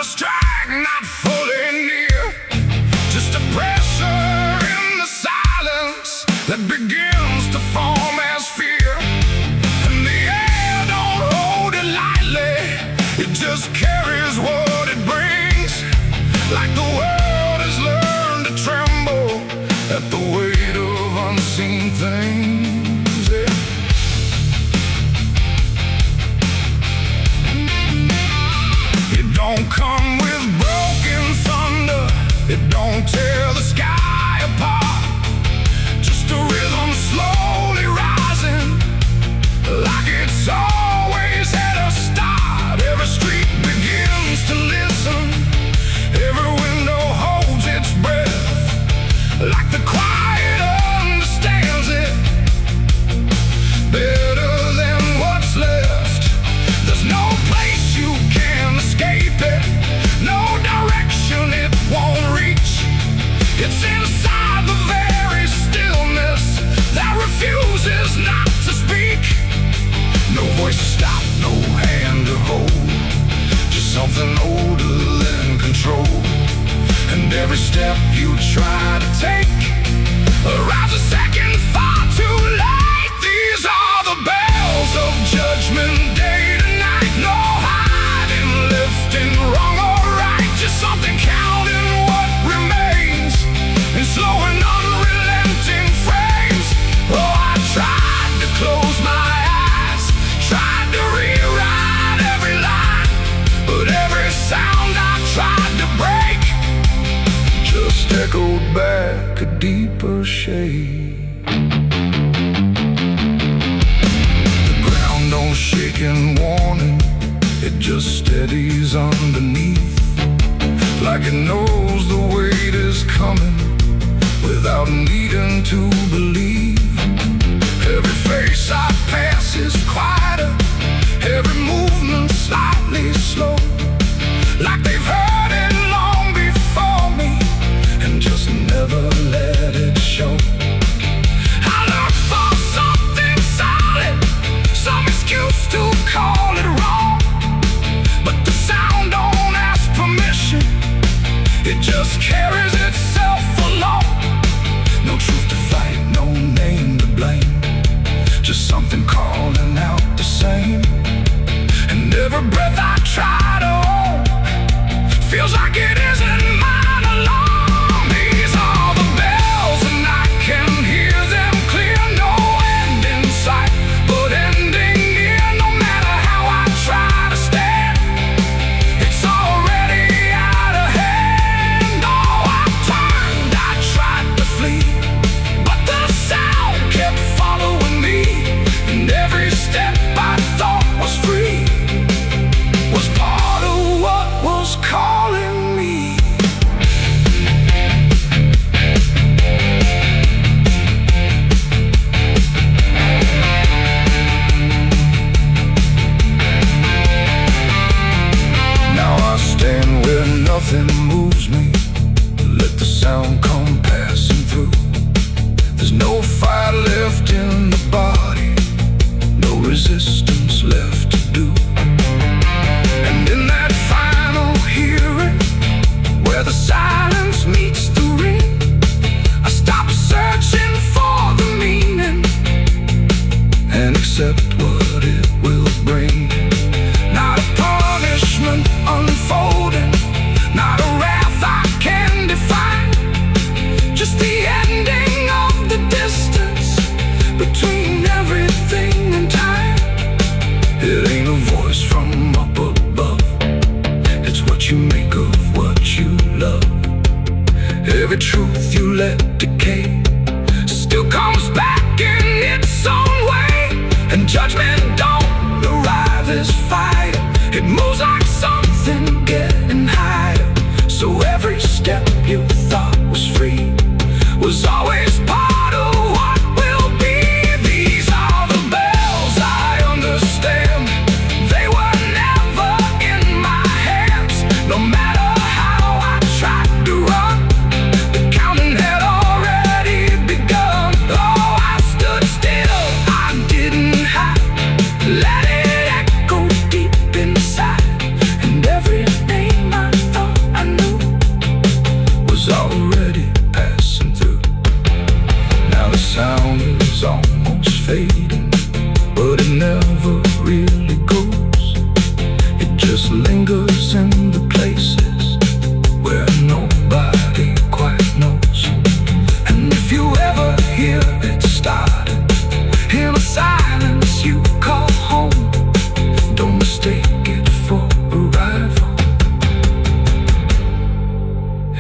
a strike not fully near, just a pressure in the silence that begins to form as fear. And the air don't hold it lightly, it just carries what it brings. Like the world has learned to tremble at the weight of unseen things, yeah. It don't come with broken thunder, it don't tear the sky apart. Just a rhythm slowly rising, like it's always had a start. Every street begins to listen, every window holds its breath, like the quiet understands it better than what's left. There's no place you can escape it, no direction it won't reach. It's inside the very stillness that refuses not to speak. No voice to stop, no hand to hold, just something older than control. And every step you try to take arrives a second far too late. These are the bells of judgment day to night. No hiding, lifting, wrong or right, just something counting what remains in slow and unrelenting frames. Oh, I tried to close my eyes, tried to rewrite every line, but every sound I tried to break just echoed back a deeper shade. The ground don't shake in warning, it just steadies underneath, like it knows the weight is coming without needing to believe. Every face I pass is quieter, every movement slightly slow, like they've heard it long before me and just never let it show. I look for something solid, some excuse to call it wrong, but the sound don't ask permission, it just carries itself along. No truth to fight, no name to blame, just something calling out the same. And every breath I try to hold feels like it isn't mine alone. These are the bells and I can hear them clear. No end in sight, but ending near. No matter how I try to stand, it's already out of hand. Oh, I turned, I tried to flee, but the sound kept following me, and every step I thought was free was part of what was calling me. Now I stand where nothing moves me, let the sound come passing through. There's no fire left in the body, no resistance left to do. And in that final hearing, where the silence meets the ring, I stop searching for the meaning and accept what it will bring. Not a punishment unfolding, not a wrath I can define, just the ending of the distance between everything and time. It ain't a voice from up above, it's what you make of what you love. Every truth you let decay still comes back in its own way, and judgment don't arrive as fire, it moves like something getting higher. So every step you thought was free was always part of what will be. These are the bells I understand, they were never in my hands. No matter how I tried to run, the counting had already begun. Oh, I is almost fading, but it never really goes. It just lingers in the places where nobody quite knows. And if you ever hear it start in a silence you call home, don't mistake it for arrival.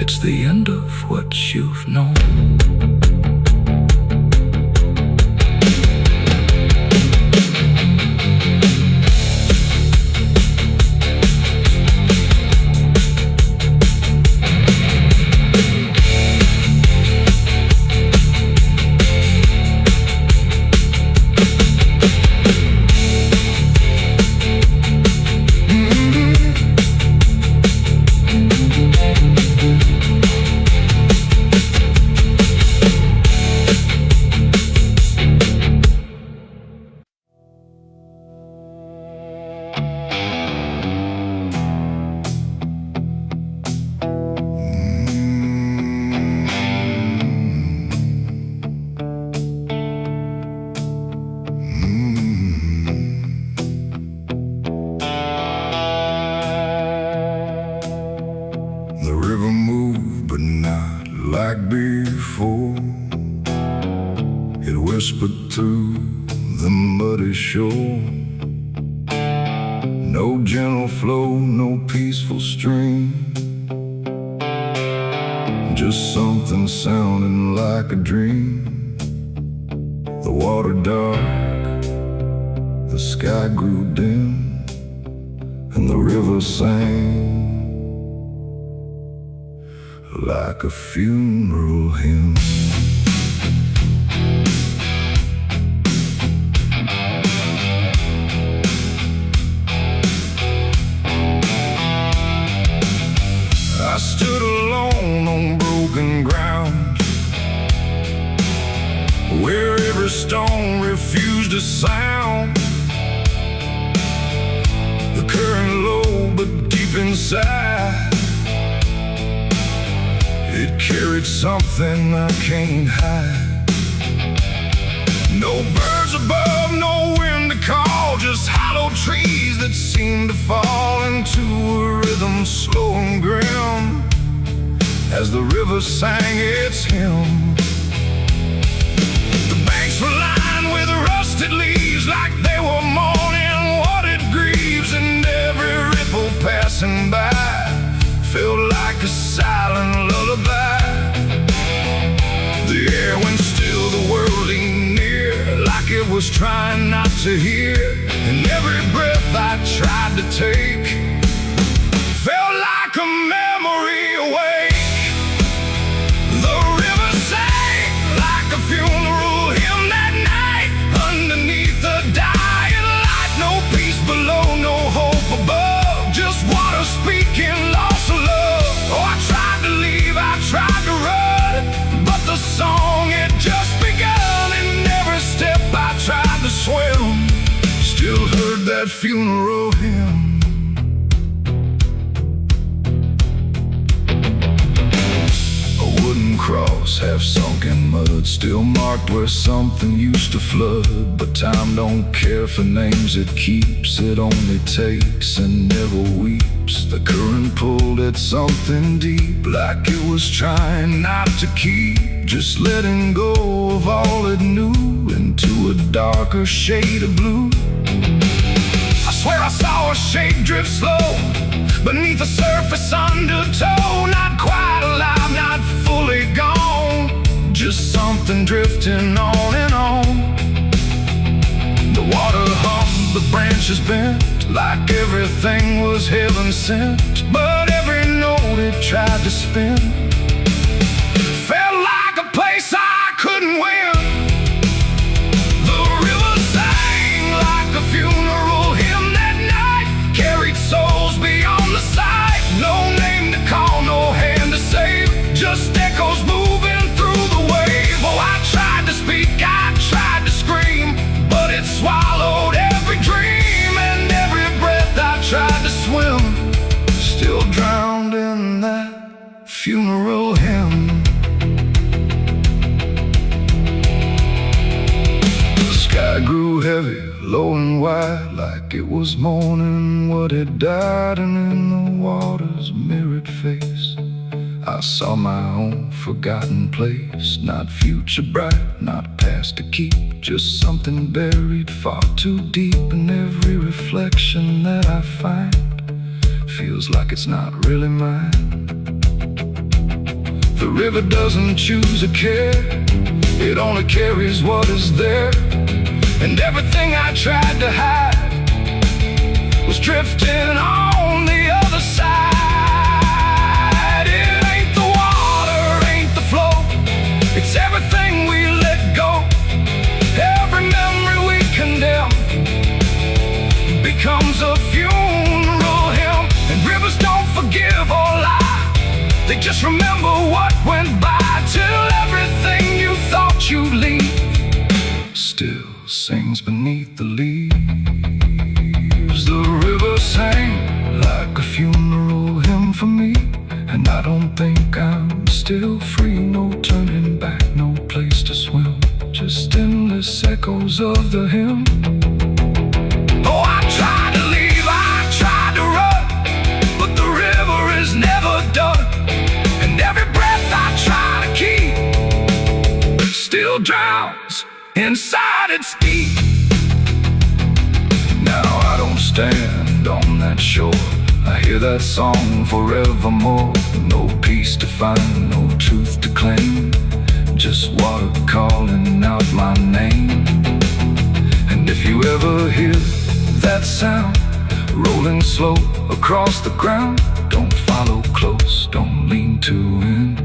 It's the end of what you've known. The river moved, but not like before. It whispered through the muddy shore. No gentle flow, no peaceful stream, just something sounding like a dream. The water dark, the sky grew dim, and the river sang like a funeral hymn. I stood alone on broken ground, where every stone refused a sound. The current low, but deep inside, it carried something I can't hide. No birds above, no wind to call, just hollow trees that seem to fall into a rhythm slow and grim as the river sang its hymn. The banks were lined with rusted leaves like they were mourning what it grieves, and every ripple passing by felt like a silent lullaby. The air went still, the world leaned near, like it was trying not to hear. And every breath I tried to take felt like a memory awake. The river sang like a funeral hymn that night, underneath the dying light. No peace below, no hope above, just water speaking loss of love. Oh, I tried to leave, I tried to run, but the song had just begun. And every step I tried to swim, still heard that funeral hymn. A wooden cross, half sunk in mud, still marked where something used to flood. But time don't care for names it keeps, it only takes and never weeps. The current pulled at something deep, like it was trying not to keep, just letting go of all it knew into a darker shade of blue. I swear I saw a shape drift slow beneath the surface undertow, not quite alive, not fully gone, just something drifting on and on. The water hummed, the branches bent, like everything was heaven sent. But every note it tried to spin felt like a place I couldn't win. The river sang like a funeral hymn that night, carried souls beyond the sight. No name to call, no hand to save, just echoes moving through the wave. Oh, I tried to speak, I tried to scream, but it swallowed every dream. And every breath I tried to swim, still drowned in that funeral hymn. grew heavy, low and wide, like it was mourning what had died. And in the water's mirrored face, I saw my own forgotten place. Not future bright, not past to keep, just something buried far too deep. And every reflection that I find feels like it's not really mine. The river doesn't choose a care, it only carries what is there. And everything I tried to hide was drifting on the other side. It ain't the water, ain't the flow, it's everything we let go. Every memory we condemn becomes a funeral hymn. And rivers don't forgive or lie, they just remember what went by, till everything you thought you'd leave still sings beneath the leaves. The river sang like a funeral hymn for me, and I don't think I'm still free. No turning back, no place to swim, just endless echoes of the hymn. Oh, I tried to leave, I tried to run, but the river is never done. And every breath I try to keep still drowns inside its deep. Now I don't stand on that shore, I hear that song forevermore. No peace to find, no truth to claim, just water calling out my name. And if you ever hear that sound rolling slow across the ground, don't follow close, don't lean too in,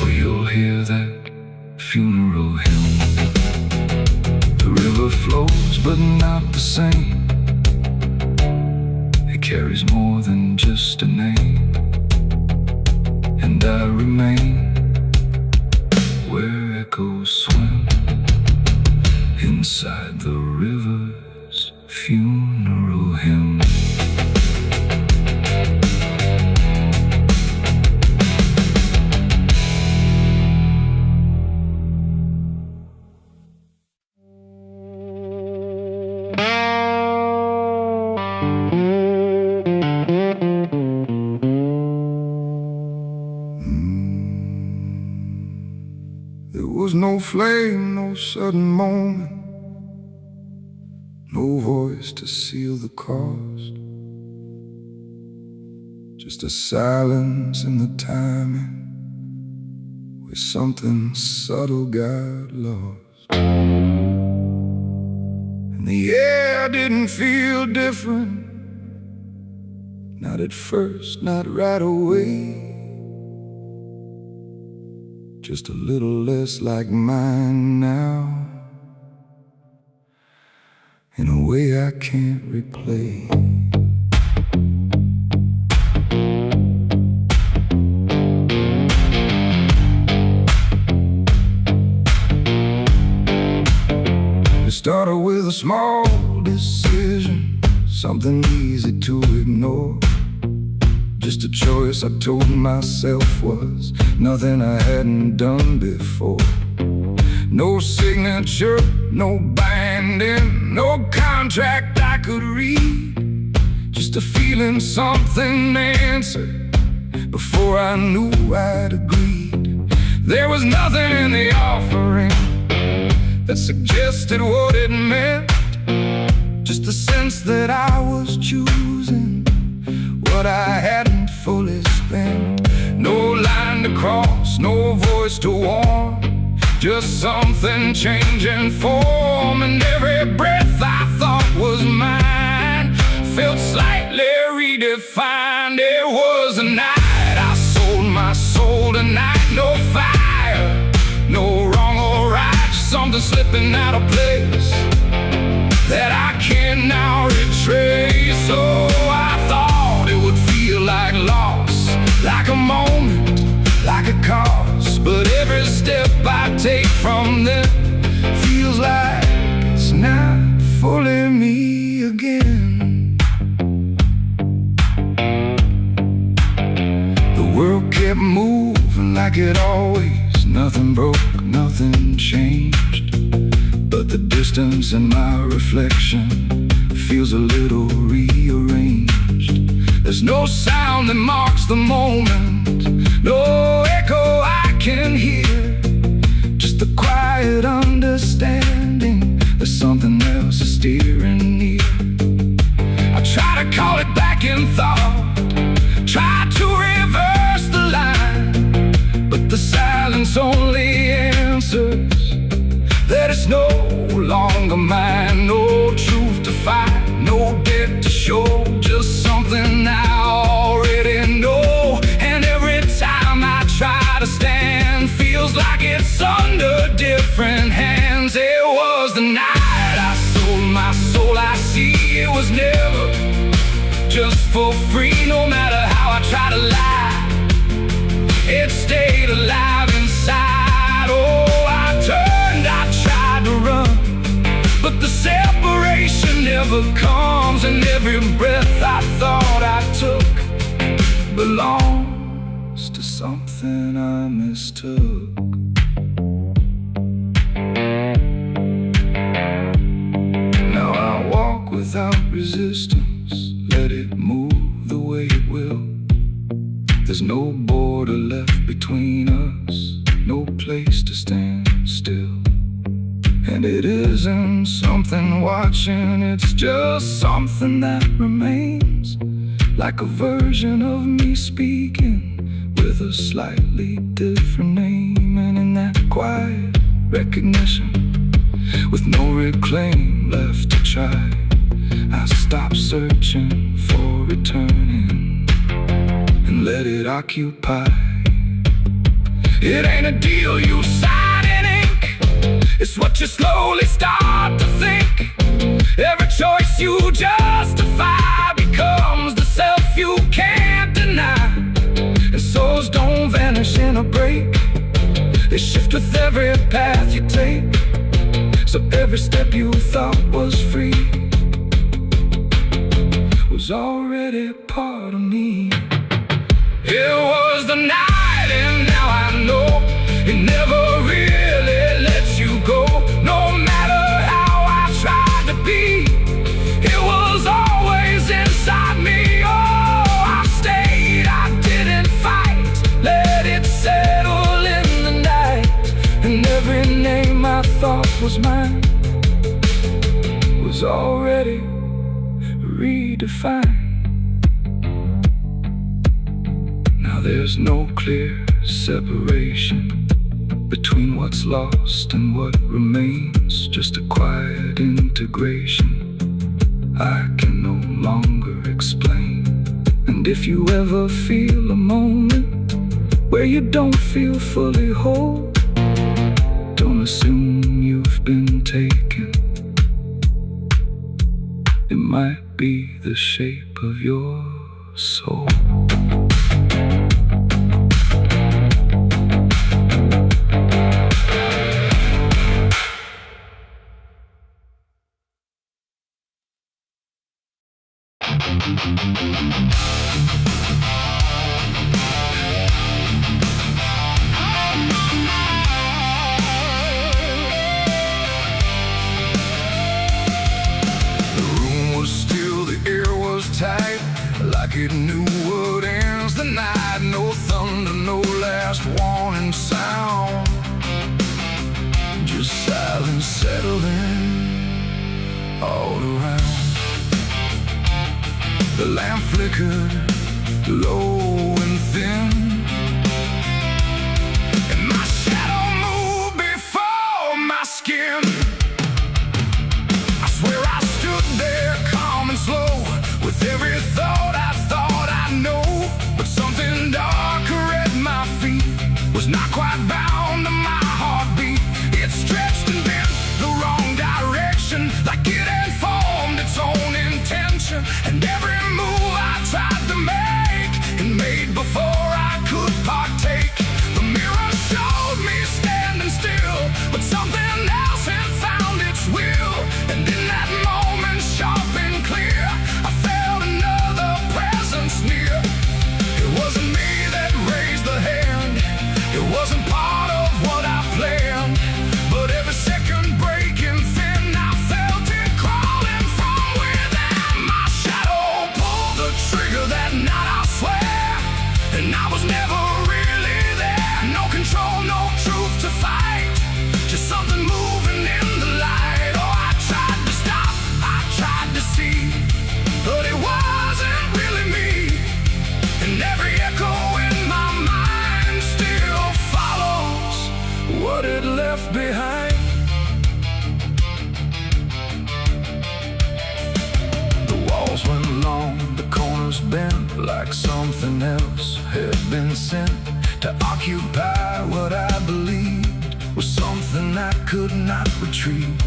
or you'll hear that funeral hymn. The river flows, but not the same. It carries more than just a name. And I remain where echoes swim, inside the river's funeral hymn. There was no flame, no sudden moment, no voice to seal the cost, just a silence in the timing where something subtle got lost. And the air didn't feel different, not at first, not right away, just a little less like mine now, in a way I can't replay. It started with a small decision, something easy to ignore. Just a choice I told myself was nothing I hadn't done before. No signature, no binding, no contract I could read, just a feeling something answered before I knew I'd agreed. There was nothing in the offering that suggested what it meant, just the sense that I was choosing what I hadn't fully spent. No line to cross, no voice to warn, just something changing form. And every breath I thought was mine felt slightly redefined. It was a night I sold my soul tonight. No fire, no wrong or right, just something slipping out of place that I can now retrace. So I thought it would feel like loss, like a moment, like a cause. But every step I take from them feels like it's not fully me again. The world kept moving like it always, nothing broke, nothing changed, but the distance and my reflection feels a little rearranged. There's no sound that marks the moment, no echo I can hear, just a quiet understanding that something else is steering near. I try to call it back in thought, try to reverse the line, but the silence only answers that it's no longer mine. No truth to find, no debt to show, just something I already know. And every time I try to stand, feels like it's under different hands. It was the night I sold my soul. I see it was never just for free. No matter how I try to lie, it stayed alive inside. Oh, I turned, I tried to run, but the separation never comes. And every breath I thought I took belongs to something I mistook. Now I walk without resistance, let it move the way it will. There's no border left between us, no place to stand still. And it isn't something watching, it's just something that remains, like a version of me speaking with a slightly different name. And in that quiet recognition, with no reclaim left to try, I stop searching for returning and let it occupy. It ain't a deal you sign in ink, it's what you slowly start to think. Every choice you justify becomes the self you can't deny. And souls don't vanish in a break, they shift with every path you take. So every step you thought was free was already part of me. It was the night, and now I know it never really lets you go. No matter how I tried to be, it was always inside me. Oh, I stayed, I didn't fight, let it settle in the night. And every name I thought was mine was already redefined. There's no clear separation between what's lost and what remains, just a quiet integration I can no longer explain. And if you ever feel a moment where you don't feel fully whole, don't assume you've been taken. It might be the shape of your soul. Like it knew what ends the night. No thunder, no last warning sound, just silence settling all around. The lamp flickered low and thin, and my shadow moved before my skin. I swear I stood there calm and slow, with every thought I know. But something darker at my feet was not quite bound to my heartbeat. It stretched and bent the wrong direction, like it had formed its own intention. And every move I tried to make, and made before I could partake. The mirror showed me standing still, but something else had bent like something else had been sent to occupy what I believed was something I could not retrieve.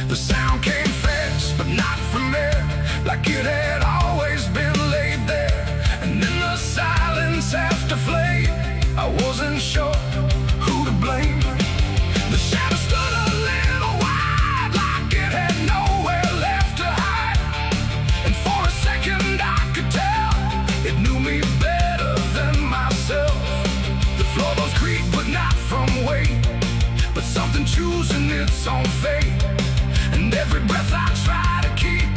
The sound came fast, but not from there, like it had always been laid there. And in the silence after flame, I wasn't sure who to blame. The shadow stood a little wide, like it had nowhere left to hide. And for a second I could tell it knew me better than myself. The floorboards creaked, but not from weight, but something choosing its own fate. And every breath I try to keep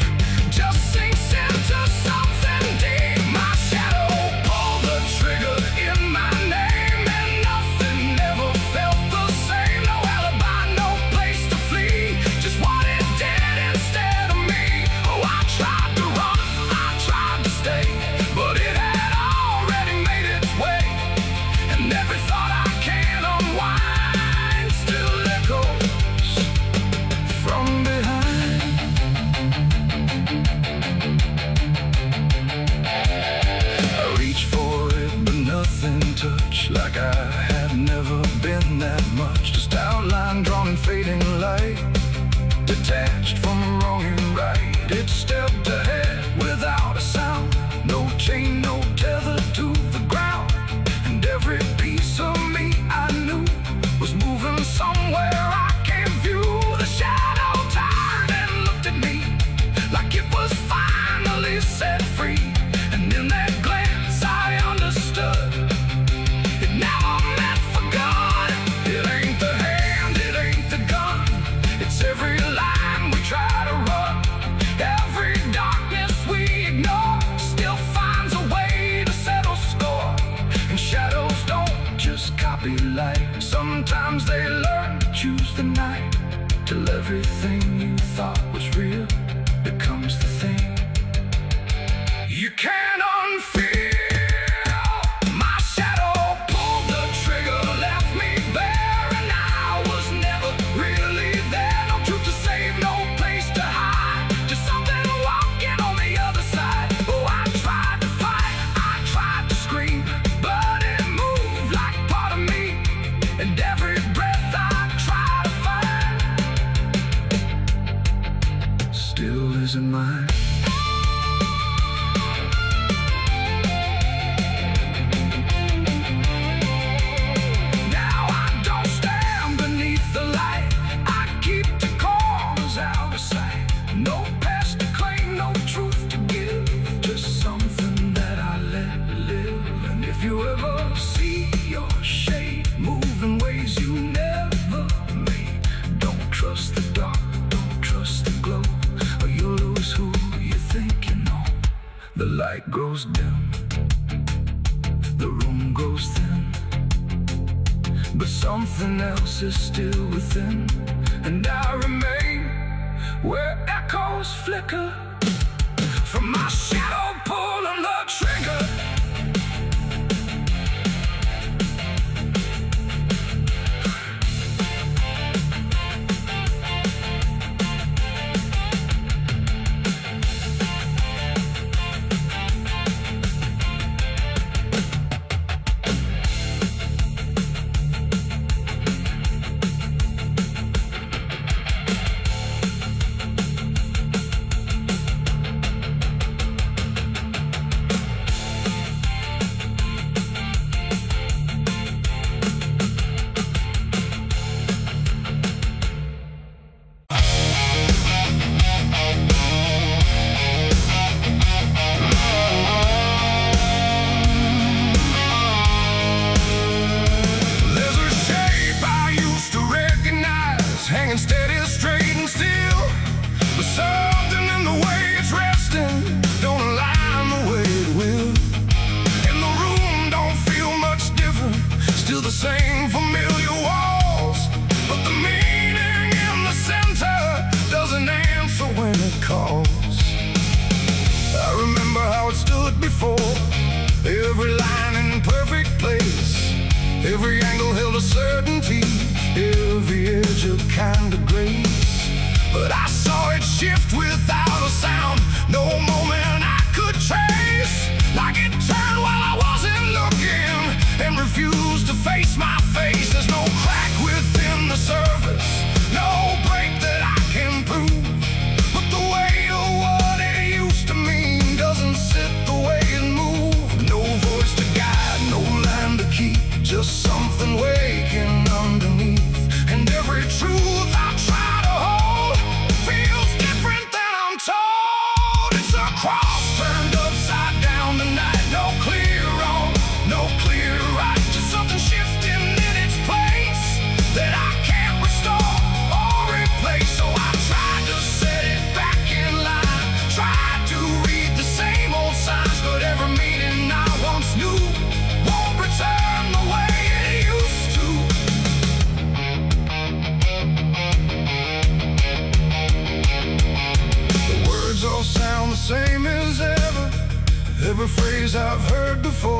just sinks into something deep. My shadow pulled the trigger in my name, and nothing ever felt the same. No alibi, no place to flee, just what it did instead of me. Oh, I tried to run, I tried to stay, but it had already made its way. And every thought I can't unwind still echoes from behind. I reached for it, but nothing touched, like I had never been that much. Just outline drawn in fading light, detached from wrong and right. It stepped ahead without a sound, no chain, no tether to the ground. And every piece of me I knew was moving somewhere I can't view. The shadow turned and looked at me like it was finally set free. And in that glance I understood it never meant for good. It ain't the hand, it ain't the gun, it's every line we try to run. Every darkness we ignore still finds a way to settle score. And shadows don't just copy light, sometimes they learn to choose the night, till everything you thought was real becomes the thing you can't unfeel. My shadow pulled the trigger, left me bare, and I was never really there. No truth to save, no place to hide, just something walking on the other side. Oh, I tried to fight, I tried to scream, but it moved like part of me. And every breath I try to find still isn't mine. Now I don't stand beneath the light, I keep the corners out of sight. No past to claim, no truth to give, just something that I let live. And if you ever see your shade move in ways you never made, don't trust the dark, don't trust the glow, or you'll lose who you think you know. The light grows dim, the room grows thin, but something else is still within. And I remain where echoes flicker from my shadow pulling the trigger. Every line in perfect place, every angle held a certainty, every edge a kind of grace. But I saw it shift without a sound, no moment I could trace. Like Every phrase I've heard before,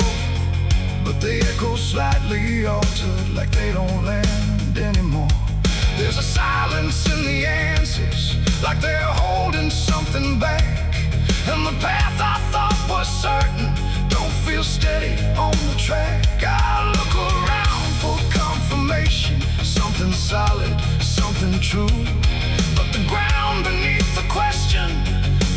but they echo slightly altered, like they don't land anymore. There's a silence in the answers, like they're holding something back. And the path I thought was certain don't feel steady on the track. I look around for confirmation, something solid, something true. But the ground beneath the question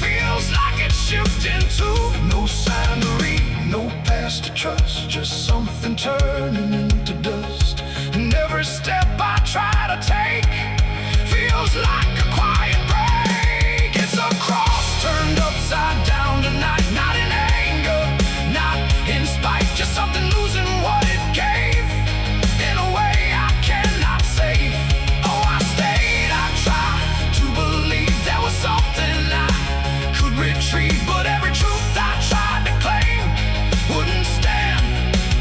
feels like it's shifting too. No sign to read, no past to trust, just something turning into dust. And every step I try to take feels like a quiet break. It's a cross turned upside down tonight, not in anger, not in spite, just something losing what it gave in a way I cannot save. Oh, I stayed, I tried to believe there was something I could retrieve, but every truth I tried to claim wouldn't stand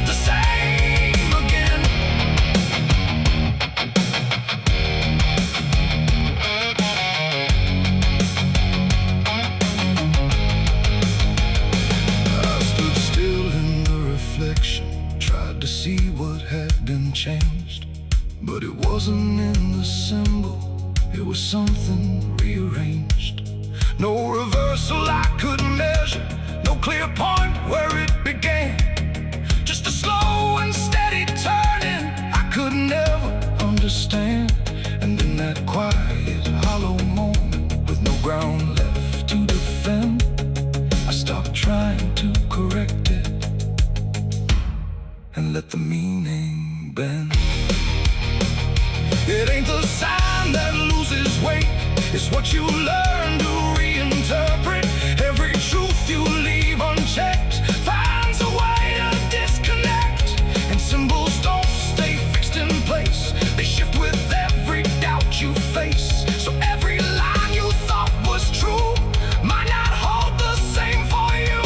the same again. I stood still in the reflection, tried to see what had been changed, but it wasn't in the symbol, it was something rearranged. No reversal I could measure, no clear point where it began. Just a slow and steady turning I could never understand. And in that quiet, hollow moment, with no ground left to defend, I stopped trying to correct it and let the meaning bend. It ain't the sign that loses weight, it's what you learn to reinterpret. Every truth you leave unchecked finds a way to disconnect. And symbols don't stay fixed in place, they shift with every doubt you face. So every line you thought was true might not hold the same for you.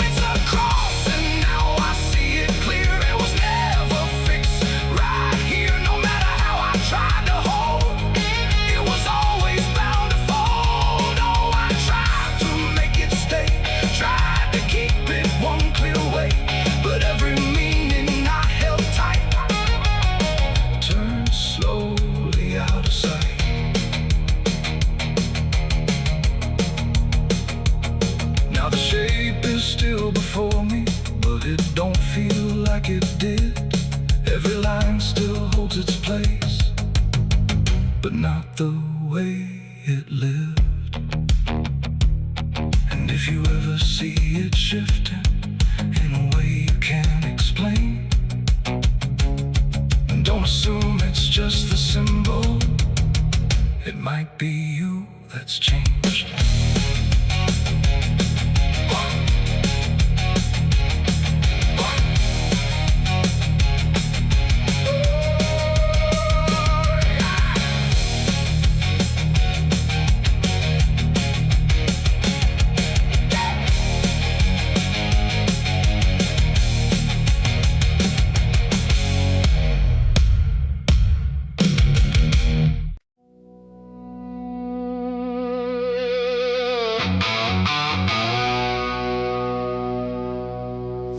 It's a cross and now I see it clear. It was never fixed right here, no matter how I tried to hold. It was always bound to fold. Oh, I tried to make it stay, tried to keep it one clear way, but every meaning I held tight turned slowly out of sight. Now the shape is still before me, but it don't feel like it did. Every line still holds its place, but not the way it lived. And if you ever see it shifting in a way you can't explain, don't assume it's just the symbol, it might be you that's changed.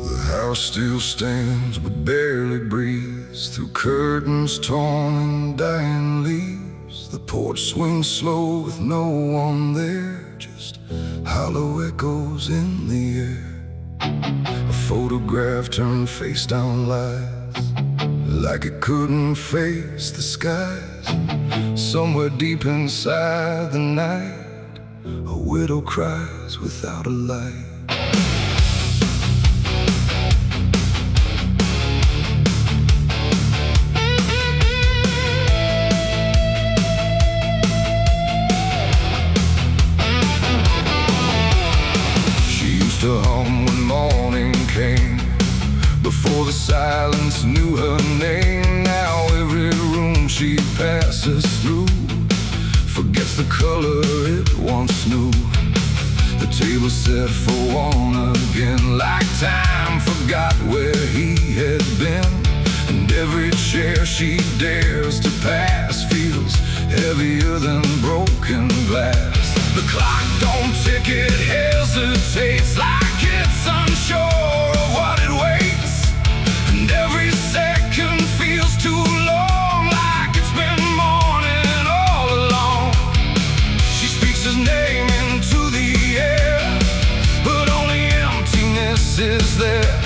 The house still stands but barely breathes through curtains torn and dying leaves. The porch swings slow with no one there, just hollow echoes in the air. A photograph turned face down lies, like it couldn't face the skies. Somewhere deep inside the night, a widow cries without a light. To hum when morning came, before the silence knew her name. Now every room she passes through forgets the color it once knew. The table set for one again, like time forgot where he had been. And every chair she dares to pass feels heavier than broken glass. The clock don't tick, it hesitates like it's nights unsure of what it waits, and every second feels too long, like it's been morning all along. She speaks his name into the air, but only emptiness is there,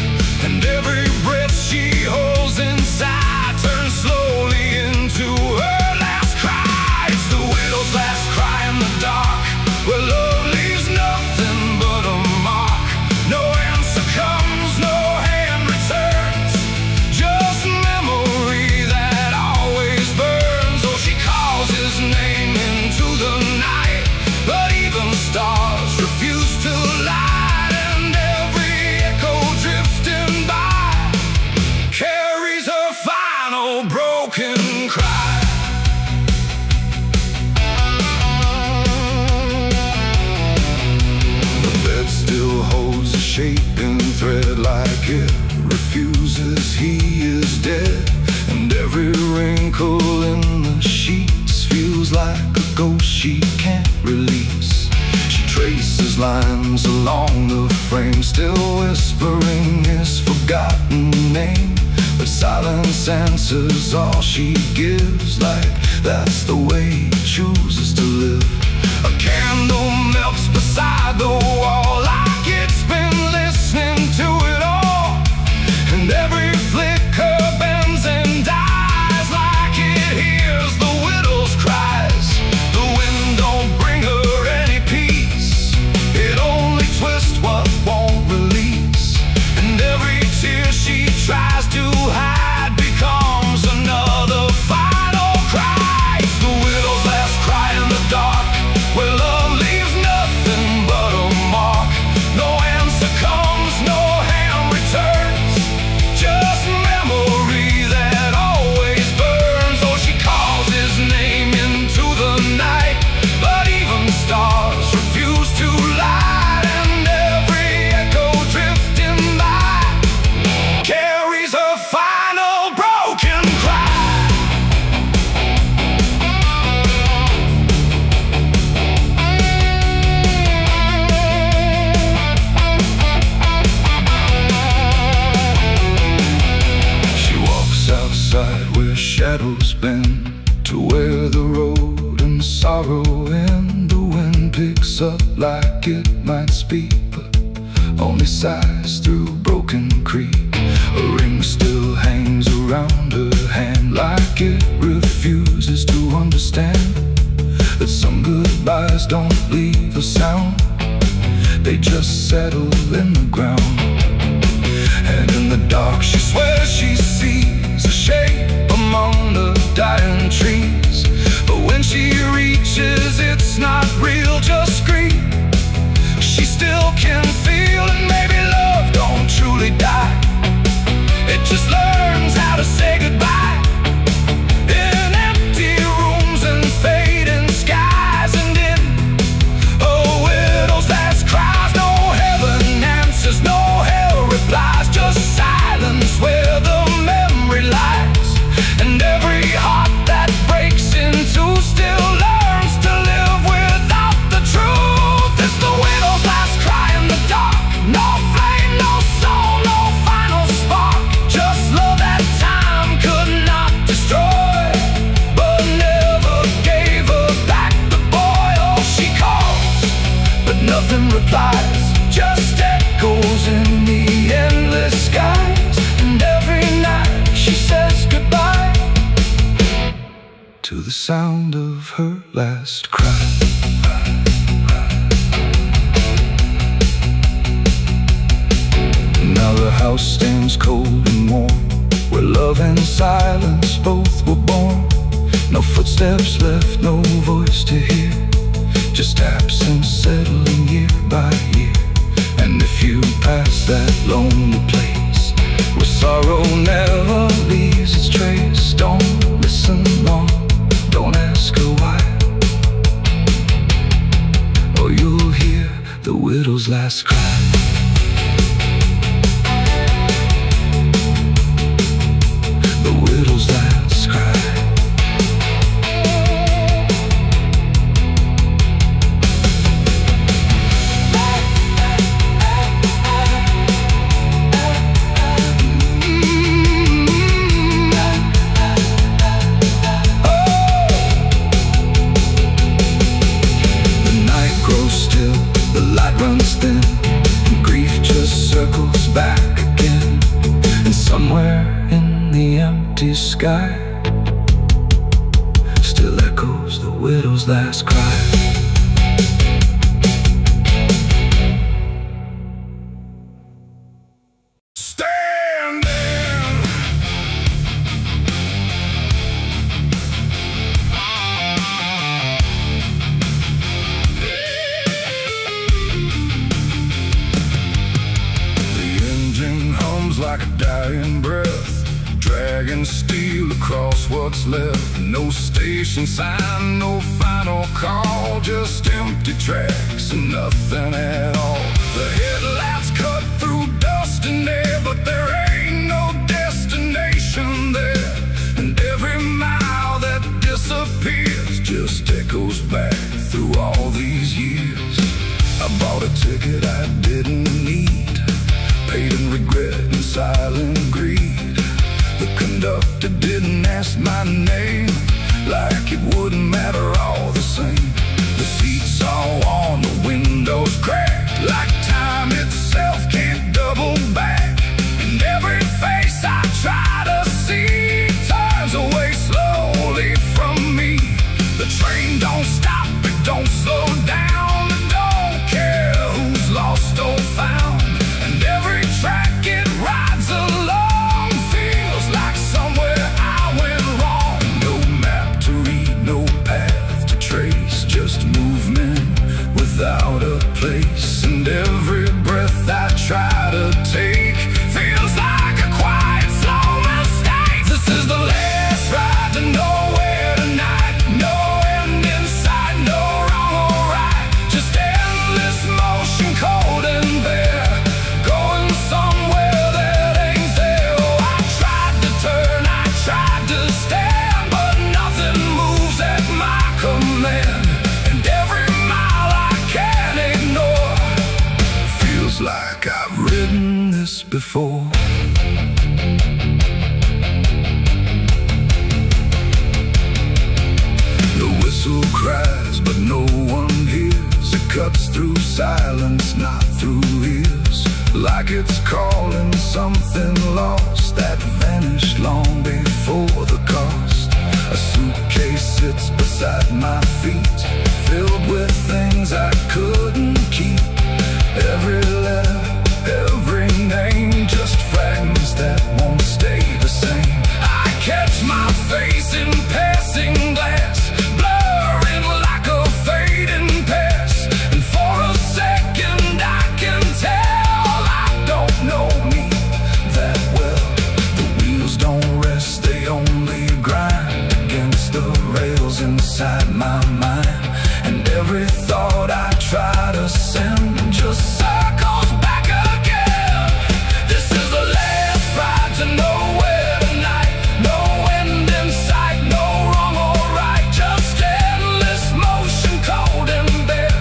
and every breath she holds inside turns slowly into her last cry. It's the widow's last cry in the dark, where love leaves nothing but a mark. No answer comes, no hand returns, just memory that always burns. Oh, she calls his name into the night, but even stars refuse to light, and every echo drifting by carries her final broken cry. The bed still holds a shaping thread, like it refuses he is dead, and every wrinkle in the sheets feels like a ghost she can't release. She traces lines along the frame, still whispering his forgotten name, but silence answers all she gives, like that's the way he chooses to live. A candle melts beside the wall, like it's been listening to it all, and every flicker bends and dies, like it hears the widow's cries. The wind don't bring her any peace, it only twists what won't release, and every tear she tries to hide becomes another final cry. It's the widow's last cry in the dark, where love leaves nothing but a mark. No answer comes, no hand returns, just memory that always burns. Oh, she calls his name into the night, but even stars refuse to light, and every echo drifting by carries her final broken cry. She walks outside where shadows bend, to where the road and sorrow end. The wind picks up like it might speak, but only sighs through broken creek. A ring still hangs around her hand, like it refuses to understand that some goodbyes don't leave a sound, they just settle in the ground. And in the dark she swears she sees a shape among the dying trees, but when she reaches it's not real, just scream. She still can feel, and maybe love don't truly die, it just learns how to say goodbye. In empty rooms and fading skies, and in a widow's last cries, no heaven answers, no hell replies, just silence where the memory lies, and every heart that breaks in two still learns to live without the truth. It's the widow's last cry in the dark, no flame, no soul, no final spark, just love that time could not destroy, but never gave her back the boy. Oh, she calls, but nothing replies, just echoes in the endless skies, and every night she says goodbye to the sound of her last cry. Now the house stands cold and warm, where love and silence both were born. No footsteps left, no voice to hear, just absence settling year by year. And if you pass that lonely place where sorrow never leaves its trace, don't listen long, don't ask her why, or you'll hear the widow's last cry. The widow's last cry. widow's last cry. Like a dying breath, dragging steel across what's left. No station sign, no final call, just empty tracks and nothing at all. The headlights cut through dust and air, but there ain't no destination there. And every mile that disappears just echoes back through all these years. I bought a ticket I didn't need, paid in regret and silent greed. The conductor didn't ask my name, like it wouldn't matter all the same. The seats all worn, the windows cracked, like time itself can't double back. And every face I try to see turns away slowly from me. The train don't stop, it don't slow down, it don't care who's lost or found. And every track it rides along feels like somewhere I went wrong. No map to read, no path to trace, just movement without a place. And every breath I try to take feels like a quiet, slow mistake. This is the last ride to nowhere tonight. No end in sight, no wrong or right, just endless motion, cold and bare, going somewhere that ain't there. Oh, I tried to turn, I tried to stand, but nothing moves at my command. And every mile I can't ignore feels like I've ridden this before. The whistle cries, but no one hears. It cuts through silence, not through ears, like it's calling something lost that vanished long before the cost. A suitcase sits beside my feet, filled with things I couldn't keep. Every letter, every name, just fragments that won't stay the same. I catch my face in passing glass, blurring like a fading past. And for a second I can tell I don't know me that well. The wheels don't rest, they only grind against the rails inside my mind. And every thought I try to send just circles back again. This is the last ride to nowhere tonight. No end in sight, no wrong or right, just endless motion, cold and bare,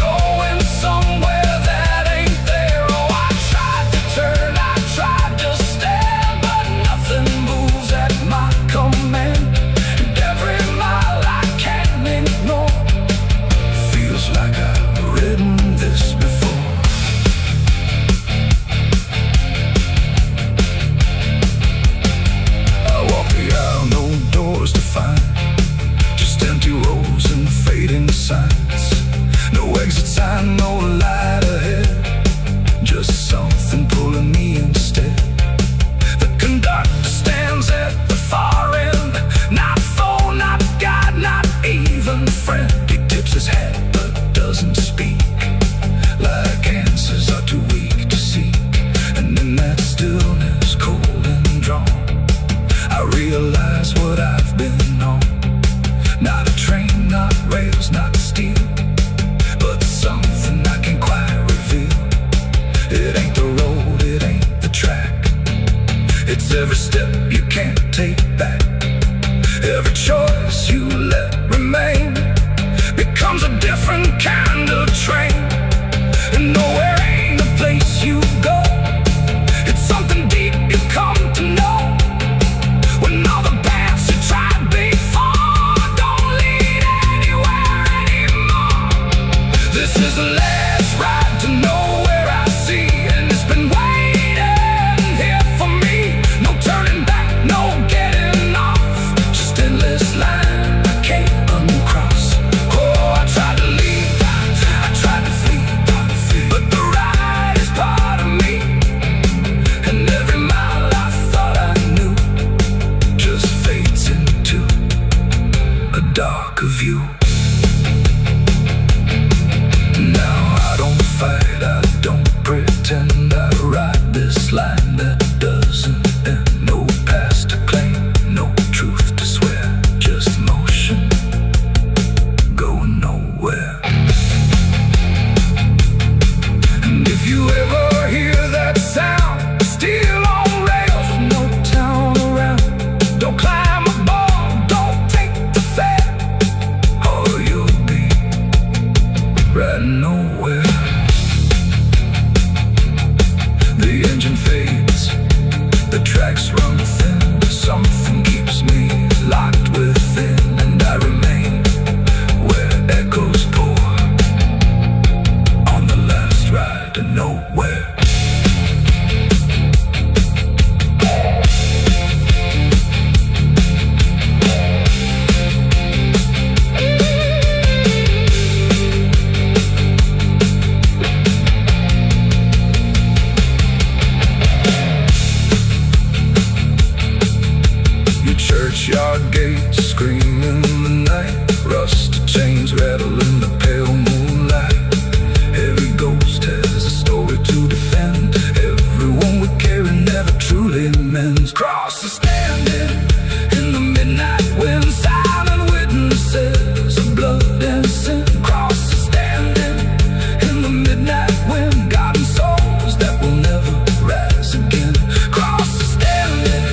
going somewhere that ain't there. Oh, I tried to turn, I tried to stand, but nothing moves at my command. And every mile I can't ignore feels like I've ridden this before. I walk the aisle, no doors to find, just empty rows and fading signs. No exit sign, no light ahead, just something pulling me instead. The conductor stands at the far end, not foe, not guide, not even friend. He tips his hat but doesn't speak, like answers are too weak to seek. And in that stillness, cold and drawn, I realize what I've been on. Not a train, not rails, not steel, but something I can't quite reveal. It ain't the road, it ain't the track, it's every step you can't take back. Every choice you let remain becomes a different kind of train. And nowhere ain't a place you go, it's something deep you come to know. When all the paths you tried before don't lead anywhere anymore. This is the last ride to nowhere I see, and it's been waiting here for me. No turning back, no getting off, just endless line I can't uncross. Now I don't fight, I don't pretend. I write this line that doesn't end. No past to claim, no truth to swear, just motion going nowhere. And if you ever hear that sound, still on rails with no town around, don't climb aboard, don't take the fare, or you'll be riding nowhere. The engine fades, the tracks run thin, something keeps me locked within, and I remain where echoes pour on the last ride to nowhere. Churchyard gates scream in the night, rusted chains rattle in the pale moonlight. Every ghost has a story to defend. Everyone we carry never truly mends. Crosses standing in the midnight wind, silent witnesses of blood and sin. Crosses standing in the midnight wind, guarding souls that will never rise again. Crosses standing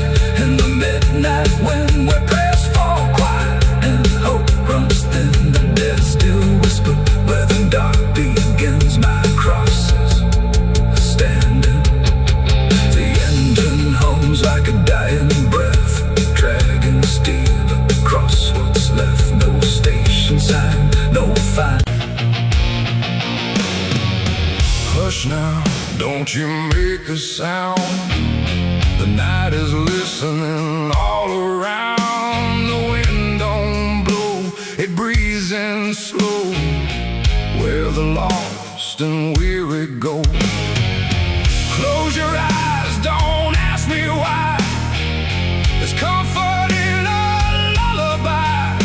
in the midnight wind, where prayers fall quiet and hope runs thin. The dead still whisper where the dark begins. My crosses are standing. The engine hums like a dying breath, dragging steel across what's left. No station sign, no fine. Hush now, don't you make a sound. The night is listening all around. The wind don't blow, it breathes in slow, where the lost and weary go. Close your eyes, don't ask me why. There's comfort in a lullaby,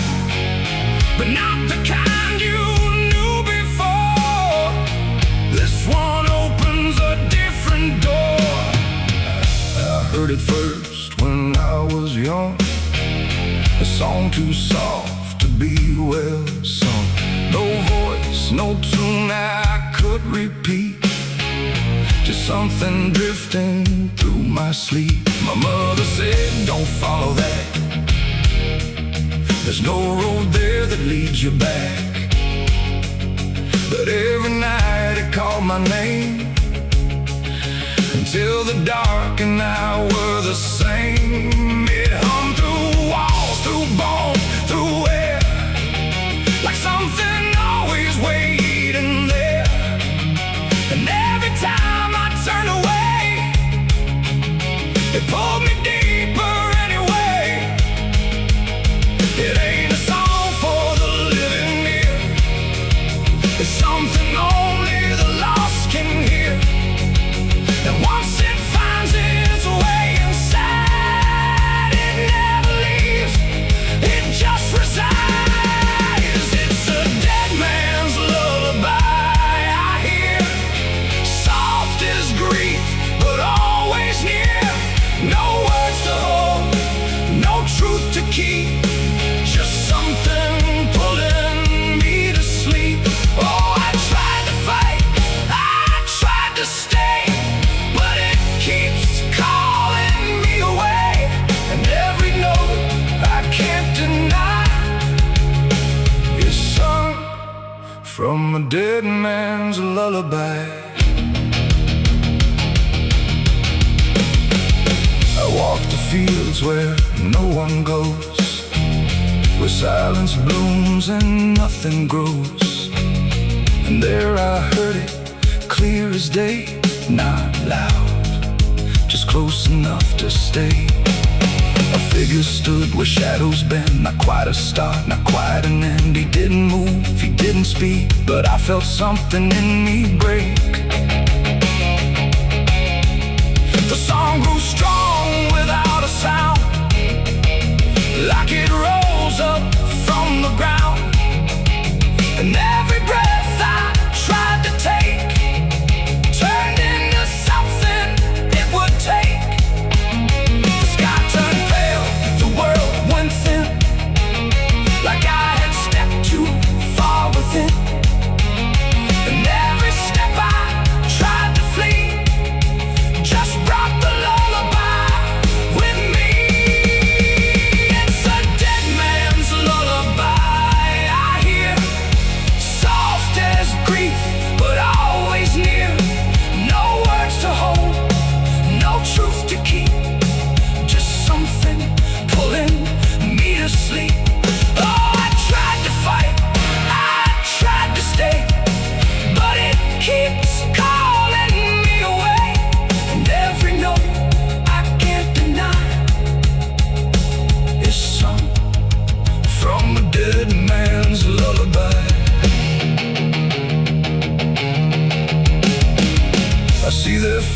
but not the kind you knew before. This one opens a different door. I heard it first when I was young, a song too soft to be well sung. No voice, no tune I could repeat, just something drifting through my sleep. My mother said, don't follow that, there's no road there that leads you back. But every night it called my name, until the dark and I were the same. It hummed through walls, through bone, through air, like something always waiting there. And every time I turned away, it pulled me deeper anyway. It ain't a song for the living ear, it's something only the lost can hear. And once it finds its way inside, it never leaves, it just resides. It's a dead man's lullaby I hear, soft as grief, but always near. No words to hold, no truth to keep, just something pulling me to sleep. Oh, I tried to fight, I tried to stay, but it keeps calling me away. And every note I can't deny is sung from a dead man's lullaby. I walk the fields where no one goes, where silence blooms and nothing grows. And there I heard it, clear as day, not loud, just close enough to stay. A figure stood where shadows bend, not quite a start, not quite an end. He didn't move, he didn't speak, but I felt something in me break. The song grew strong without a sound, like it rose up from the ground. And every breath I tried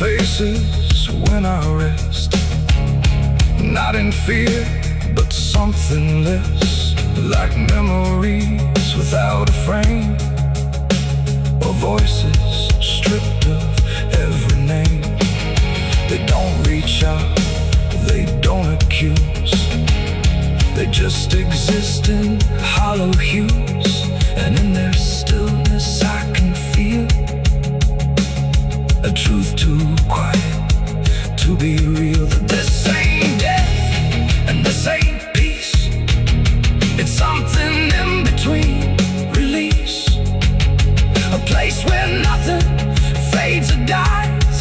faces when I rest, not in fear, but something less, like memories without a frame, or voices stripped of every name. They don't reach out, they don't accuse, they just exist in hollow hues. And in their stillness I can feel a truth too quiet to be real. That this ain't death and this ain't peace, it's something in between. Release, a place where nothing fades or dies,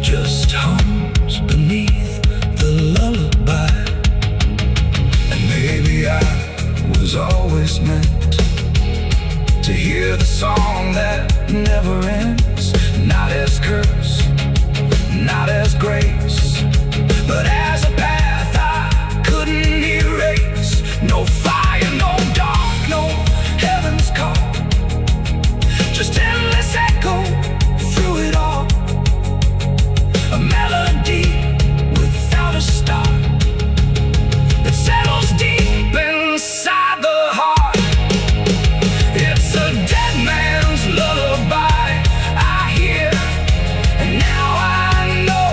just hums beneath the lullaby. And maybe I was always meant to hear the song that never ends, not as curse, not as grace, but as a path I couldn't erase. No fire, no dark, no heaven's call, just endless echo through it all. A melody without a start that settles deep inside the heart. It's a dead man's lullaby I hear, and now I know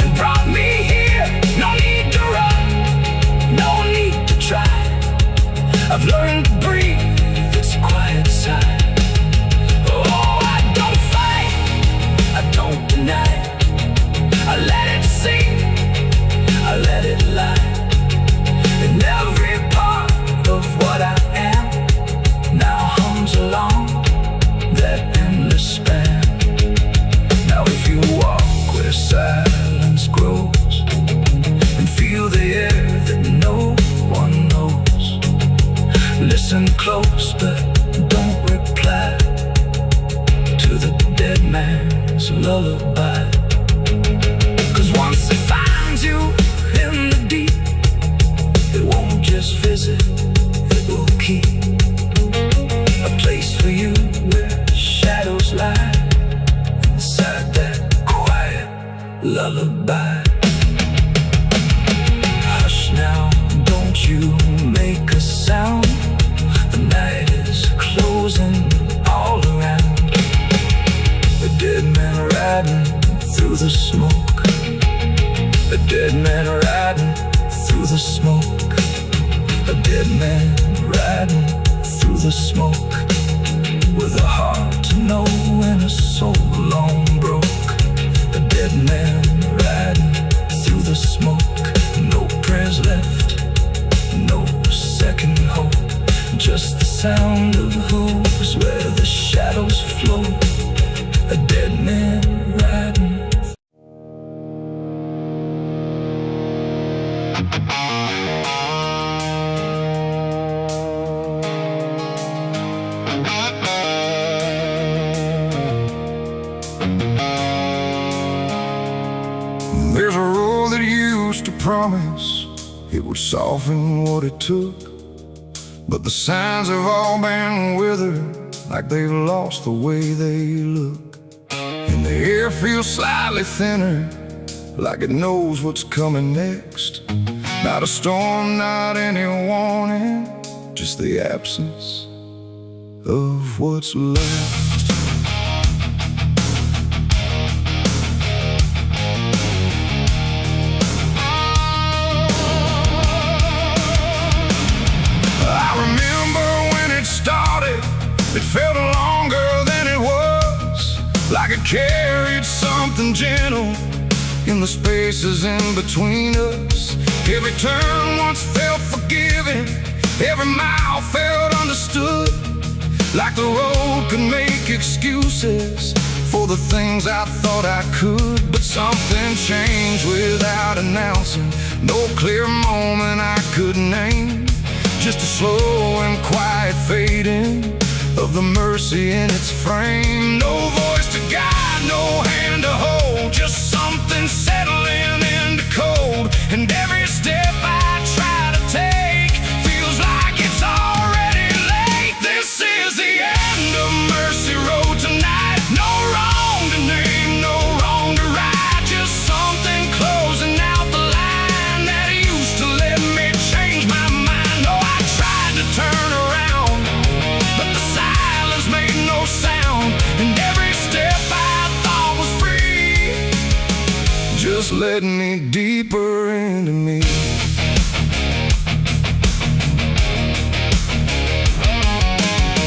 it brought me here. No need to run, no need to try. I've learned to breathe its quiet side. Oh, I don't fight, I don't deny. I let it sing, I let it lie. And every part of what I am now hums along that endless span. Now if you walk where silence grows and feel the air that no one knows, listen close but don't reply to the dead man's lullaby. 'Cause once it finds you in the deep, it won't just visit, it will keep a place for you where shadows lie inside that quiet lullaby. Hush now, don't you make a sound, the night is closing all around. A dead man riding through the smoke, a dead man riding through the smoke, a dead man riding through the smoke, with a heart to know and a soul long broke. A dead man riding through the smoke, no prayers left, no second hope, just the sound of hooves where the shadows flow. A dead man riding. There's a road that used to promise it would soften what it took, but the signs have all been withered, like they've lost the way they look. And the air feels slightly thinner, like it knows what's coming next. Not a storm, not any warning, just the absence of what's left. I remember when it started, it felt longer than it was, like it carried something gentle in the spaces in between us. Every turn once felt forgiving, every mile felt understood, like the road could make excuses for the things I thought I could. But something changed without announcing, no clear moment I could name, just a slow and quiet fading of the mercy in its frame. No voice to guide, no hand to hold, just something settling into cold. And every step I try to take feels like it's already late. This is the end of Mercy Road tonight. No wrong to name, no wrong to led me deeper into me.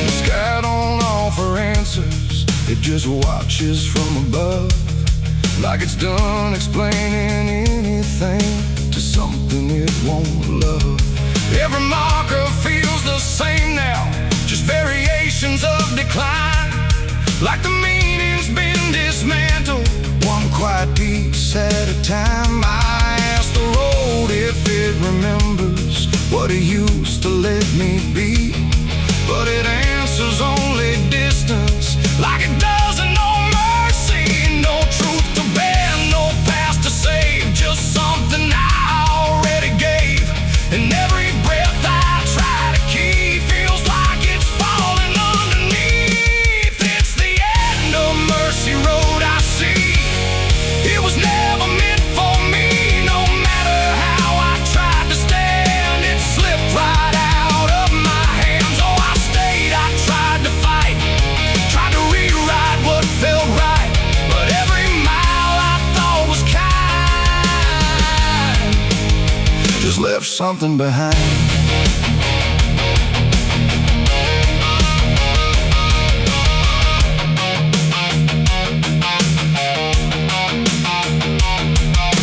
The sky don't offer answers, it just watches from above, like it's done explaining anything to something it won't love. Every marker feels the same now, just variations of decline, like the meaning's been dismantled, one quiet piece at a time. I ask the road if it remembers what it used to let me be, but it answers only distance, like it doesn't know mercy. No truth to bear, no past to save, just something I already gave. And every breath I try to keep feels like it's falling underneath. It's the end of Mercy Road I see. It was never meant for me. No matter how I tried to stand, it slipped right out of my hands. Oh, I stayed, I tried to fight, tried to rewrite what felt right, but every mile I thought was kind just left something behind.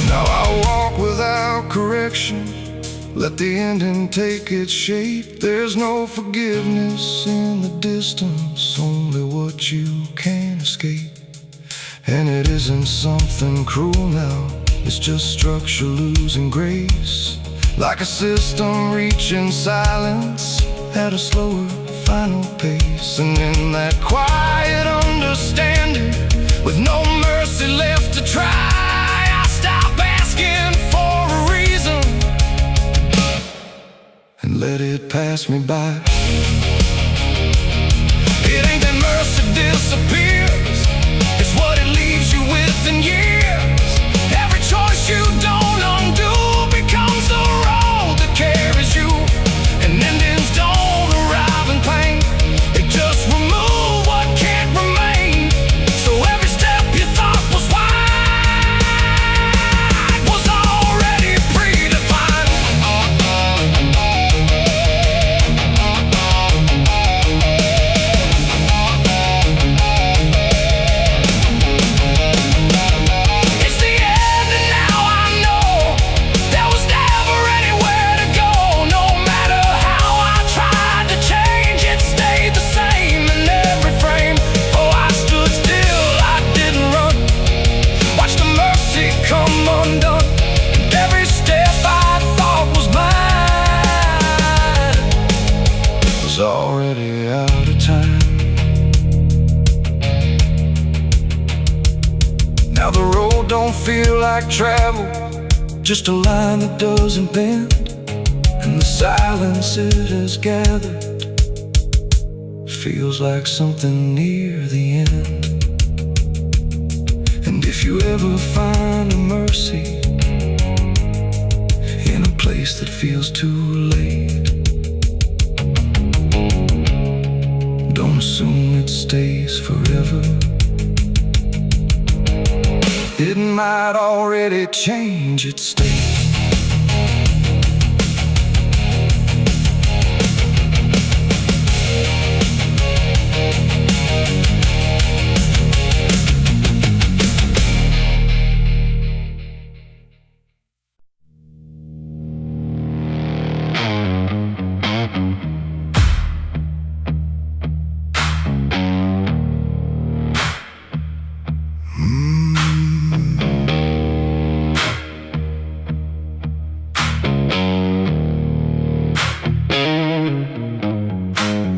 Now I walk without correction, let the ending take its shape. There's no forgiveness in the distance, only what you can't escape. And it isn't something cruel now, it's just structure losing grace, like a system reaching silence at a slower final pace. And in that quiet understanding, with no mercy left to try, I stop asking for a reason and let it pass me by. It ain't that mercy disappears, it's what it leaves you with in years. Every choice you don't undo becomes the road that carries you, and endings don't arrive in pain, they just remove what can't remain. So every step you thought was wide was already predefined. It's the end and now I know there was never anywhere to go. No matter how I tried to change, it stayed the same in every frame. Oh, I stood still, I didn't run, watched the mercy come undone, and every step I thought was mine was already out of time. Now the road don't feel like travel, just a line that doesn't bend, and the silence it has gathered feels like something near the end. And if you ever find a mercy in a place that feels too late, don't assume it stays forever. It might already change its state.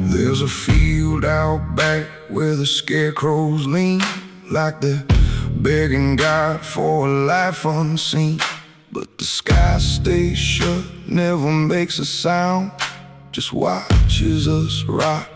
There's a field out back where the scarecrows lean, like they're begging God for a life unseen. But the sky stays shut, never makes a sound, just watches us rot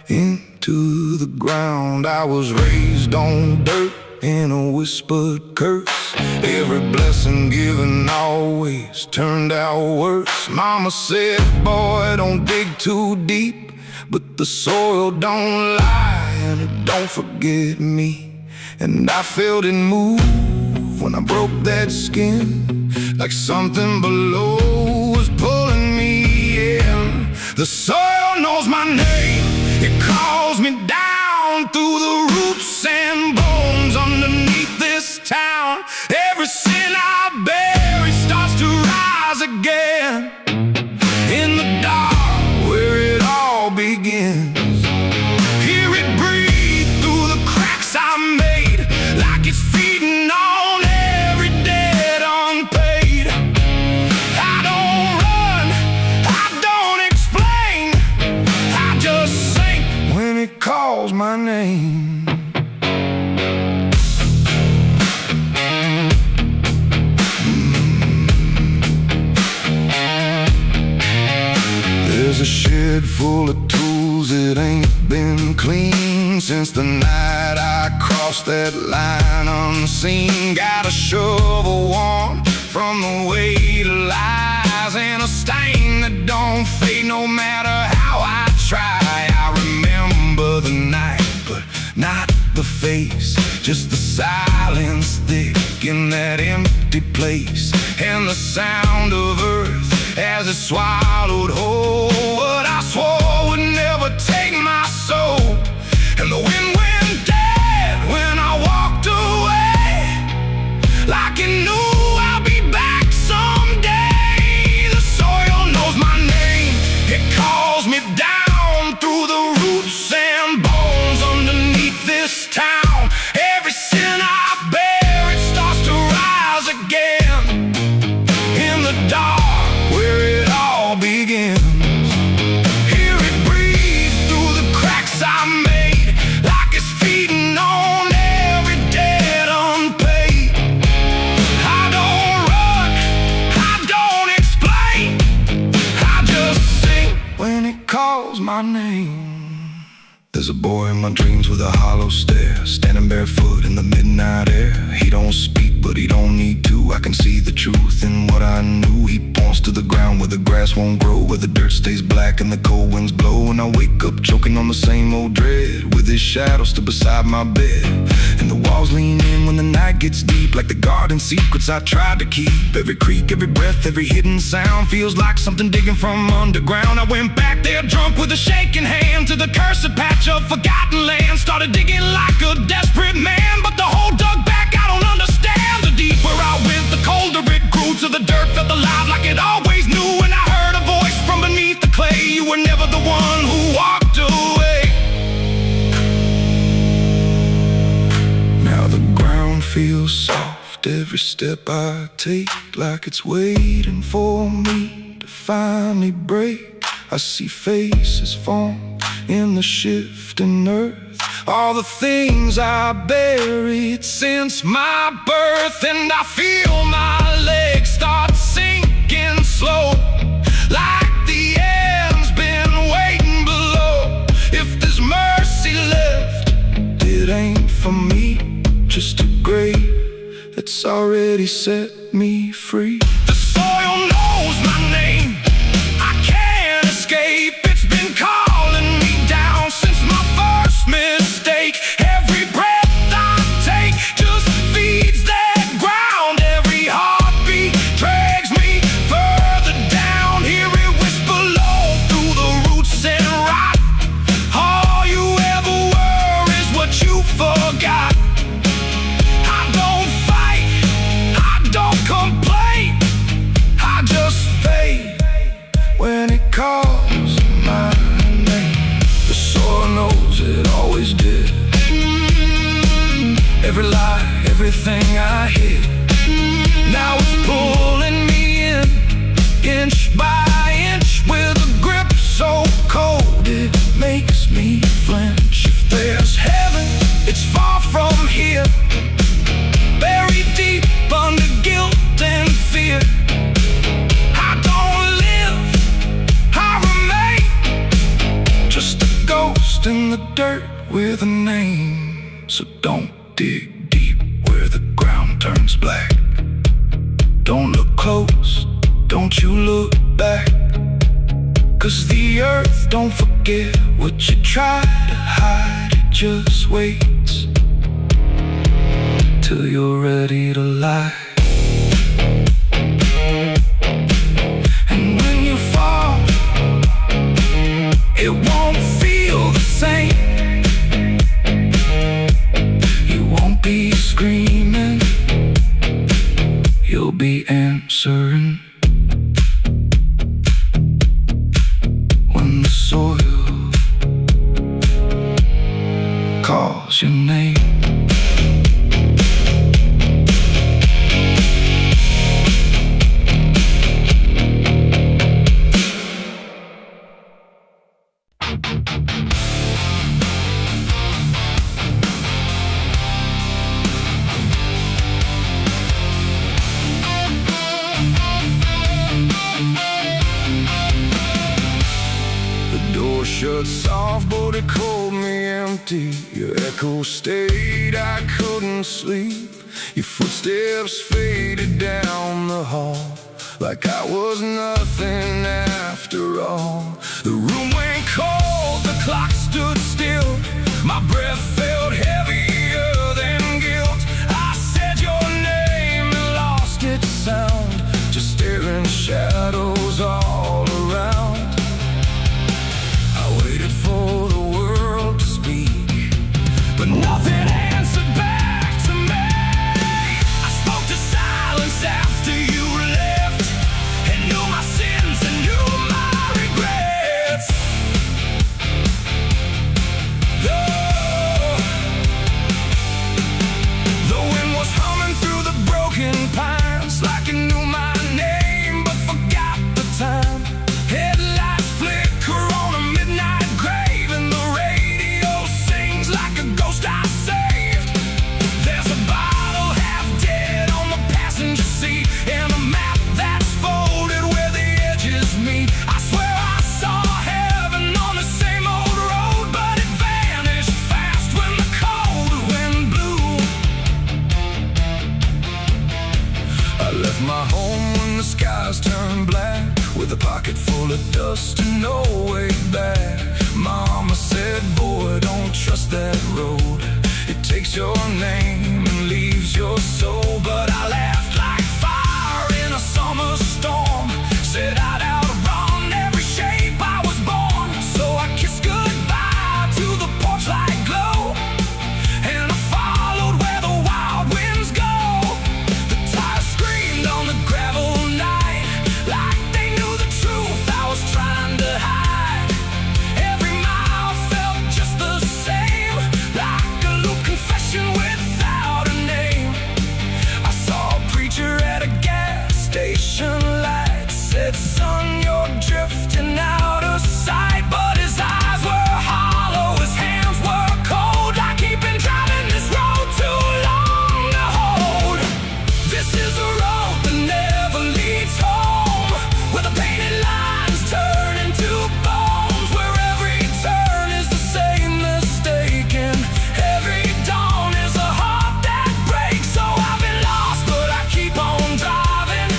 into the ground. I was raised on dirt in a whispered curse. Every blessing given always turned out worse. Mama said, boy, don't dig too deep, but the soil don't lie and it don't forget me. And I felt it move when I broke that skin, like something below was pulling me in. The soil knows my name, it calls me down through the roots and bones underneath this town. Every sin I bear, it starts to rise again in the dark where it all begins. Hear it breathe through the cracks I made, like it's feeding on every debt unpaid. I don't run, I don't explain, I just sink when it calls my name. There's a shed full of tools that ain't been clean since the night I crossed that line unseen. Got a shovel worn from the weight of lies, and a stain that don't fade no matter how I try. I remember the night, but not the face, just the silence thick in that empty place, and the sound of earth as it swallowed whole what I swore would never take my soul. And the wind went dead when I walked away, like it knew I'll be back someday. The soil knows my name, it calls me down through the roots and bones underneath this town. Every sin I bear, it starts to rise again in the dark where it all begins. Hear it breathe through the cracks I made, like it's feeding on every debt unpaid. I don't run, I don't explain, I just sing when it calls my name. There's a boy in my dreams with a hollow stare, standing barefoot in the midnight air. He don't speak, but he don't need to. I can see the truth in what I knew. He points to the ground where the grass won't grow, where the dirt stays black and the cold winds blow. And I wake up choking on the same old dread, with his shadow still beside my bed. And the walls lean in when the night gets deep, like the garden secrets I tried to keep. Every creak, every breath, every hidden sound feels like something digging from underground. I went back there drunk with a shaking hand to the cursed patch of forgotten land. Started digging like a desperate man, but the hole dug back, I don't understand. The deeper I went, the colder it grew, till the dirt felt alive like it always knew. And I heard a voice from beneath the clay, you were never the one who walked away. Now the ground feels soft, every step I take, like it's waiting for me to finally break. I see faces form in the shifting earth, all the things I buried since my birth. And I feel my legs start sinking slow, like the end's been waiting below. If there's mercy left, it ain't for me, just a grave that's already set me free. The soil knows my name, I can't escape. It's been calling me down since my first mistake. Every breath I take just feeds that ground. Every heartbeat drags me further down. Hear it whisper low through the roots and rot. All you ever were is what you forgot. I don't fight, I don't complain, I just fade when it calls my name. The soil knows it always did. Every lie, everything I hid, now it's pulling me in, inch by inch, with a grip so cold it makes me flinch. If there's heaven, it's far from here, buried deep under guilt and fear. I don't live, I remain, just a ghost in the dirt with a name. So don't dig deep where the ground turns black. Don't look close, don't you look back, 'cause the earth don't forget what you try to hide. It just waits till till you're ready to lie. And when you fall, it won't feel the same. You won't be screaming, you'll be answering. When the soil calls your name. Shut soft, but it called me empty. Your echo stayed, I couldn't sleep. Your footsteps faded down the hall like I was nothing after all. The room went cold, the clock stood still. My breath felt heavier than guilt. I said your name and lost its sound, just staring shadows all around. I waited for the world to speak, but nothing answered back to me. I spoke to silence after you left, and knew my sins and knew my regrets. The wind was humming through the broken pines, like it knew my name but forgot the time. Headlights flicker on a midnight grave, and the radio sings like a ghost I saved. There's a bottle half dead on the passenger seat, and a map that's folded where the edges meet. I swear I saw heaven on the same old road, but it vanished fast when the cold wind blew. I left my home when the skies turned black, with a pocket full of dust and no way back. Mama said, boy, don't trust that road. It takes your name and leaves your soul. But I laughed like fire in a summer storm, said I'd outrun every shape I was born. So I kissed goodbye to the porch light glow, and I followed where the wild winds go. The tires screamed on the gravel night, like they knew the truth I was trying to hide. Every mile felt just the same, like a loop confession without a name. I saw a preacher at a gas station light, said, son, you're drifting out of sight. But his eyes were hollow, his hands were cold, like he'd been driving this road too long to hold. This is a road that never leads home, where the painted lines turn into bones, where every turn is the same mistake, and every dawn is a heart that breaks. So I've been lost, but I keep on driving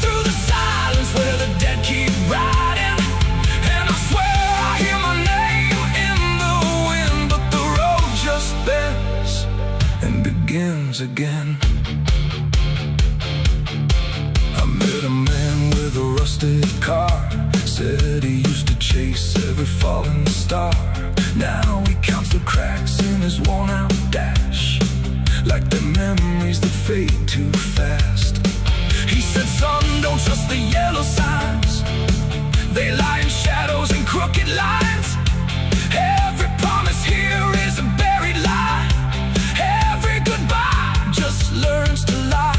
through the silence where the dead keep riding. And I swear I hear my name in the wind, but the road just bends and begins again. I met a man with a rusted car, said he used to chase every falling star. Now he counts the cracks in his worn-out dash, like the memories that fade too fast. He said, son, don't trust the yellow signs, they lie in shadows and crooked lines. Every promise here is a buried lie, every goodbye just learns to lie.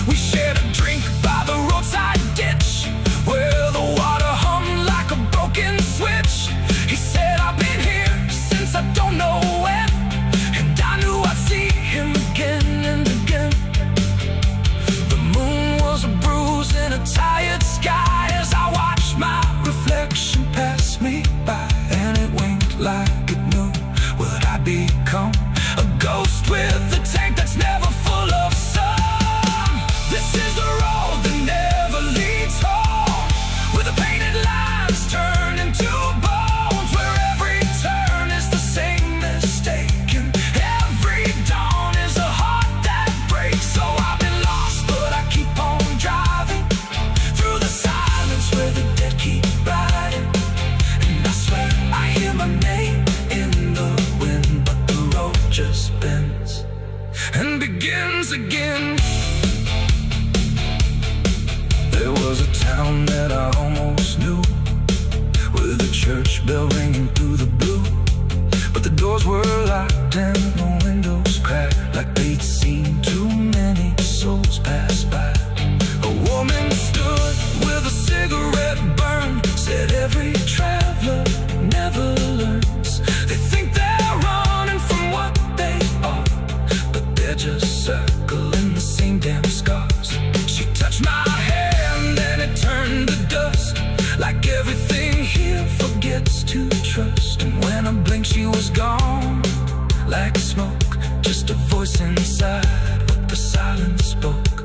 We shared a drink by the roadside ditch, where the water hummed like a broken switch. He said, I've been here since I don't know when, and I knew I'd see him again and again. The moon was a bruise in a tired sky, as I watched my reflection pass me by, and it winked like it knew what I'd become, a ghost with a tank that's never full of sun. This is the road that never leads home, where the painted lines turn into bones, where every turn is the same mistake, and every dawn is a heart begins again. There was a town that I almost knew, with a church bell ringing through the blue. But the doors were locked and the windows cracked, like they'd seen too many souls pass by. A woman stood with a cigarette burned, said every traveler never learns. They think they're running from what they are, but they're just circling the same damn scars. She touched my hand and it turned to dust, like everything here forgets to trust. And when I blinked she was gone, like smoke, just a voice inside what the silence spoke.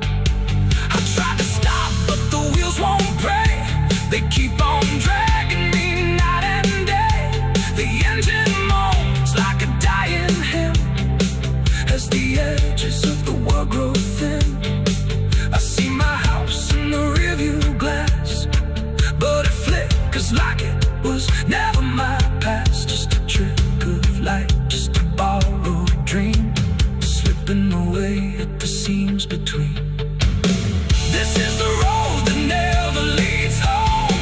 I tried to stop but the wheels won't break, they keep on dragging me night and day. The engine moans like a dying hymn as the edges of the world grow thin. I see my house in the rearview glass, but it flickers like it was never my past. Just a trick of light, just a borrowed dream, slipping away at the seams between. This is the road that never leads home,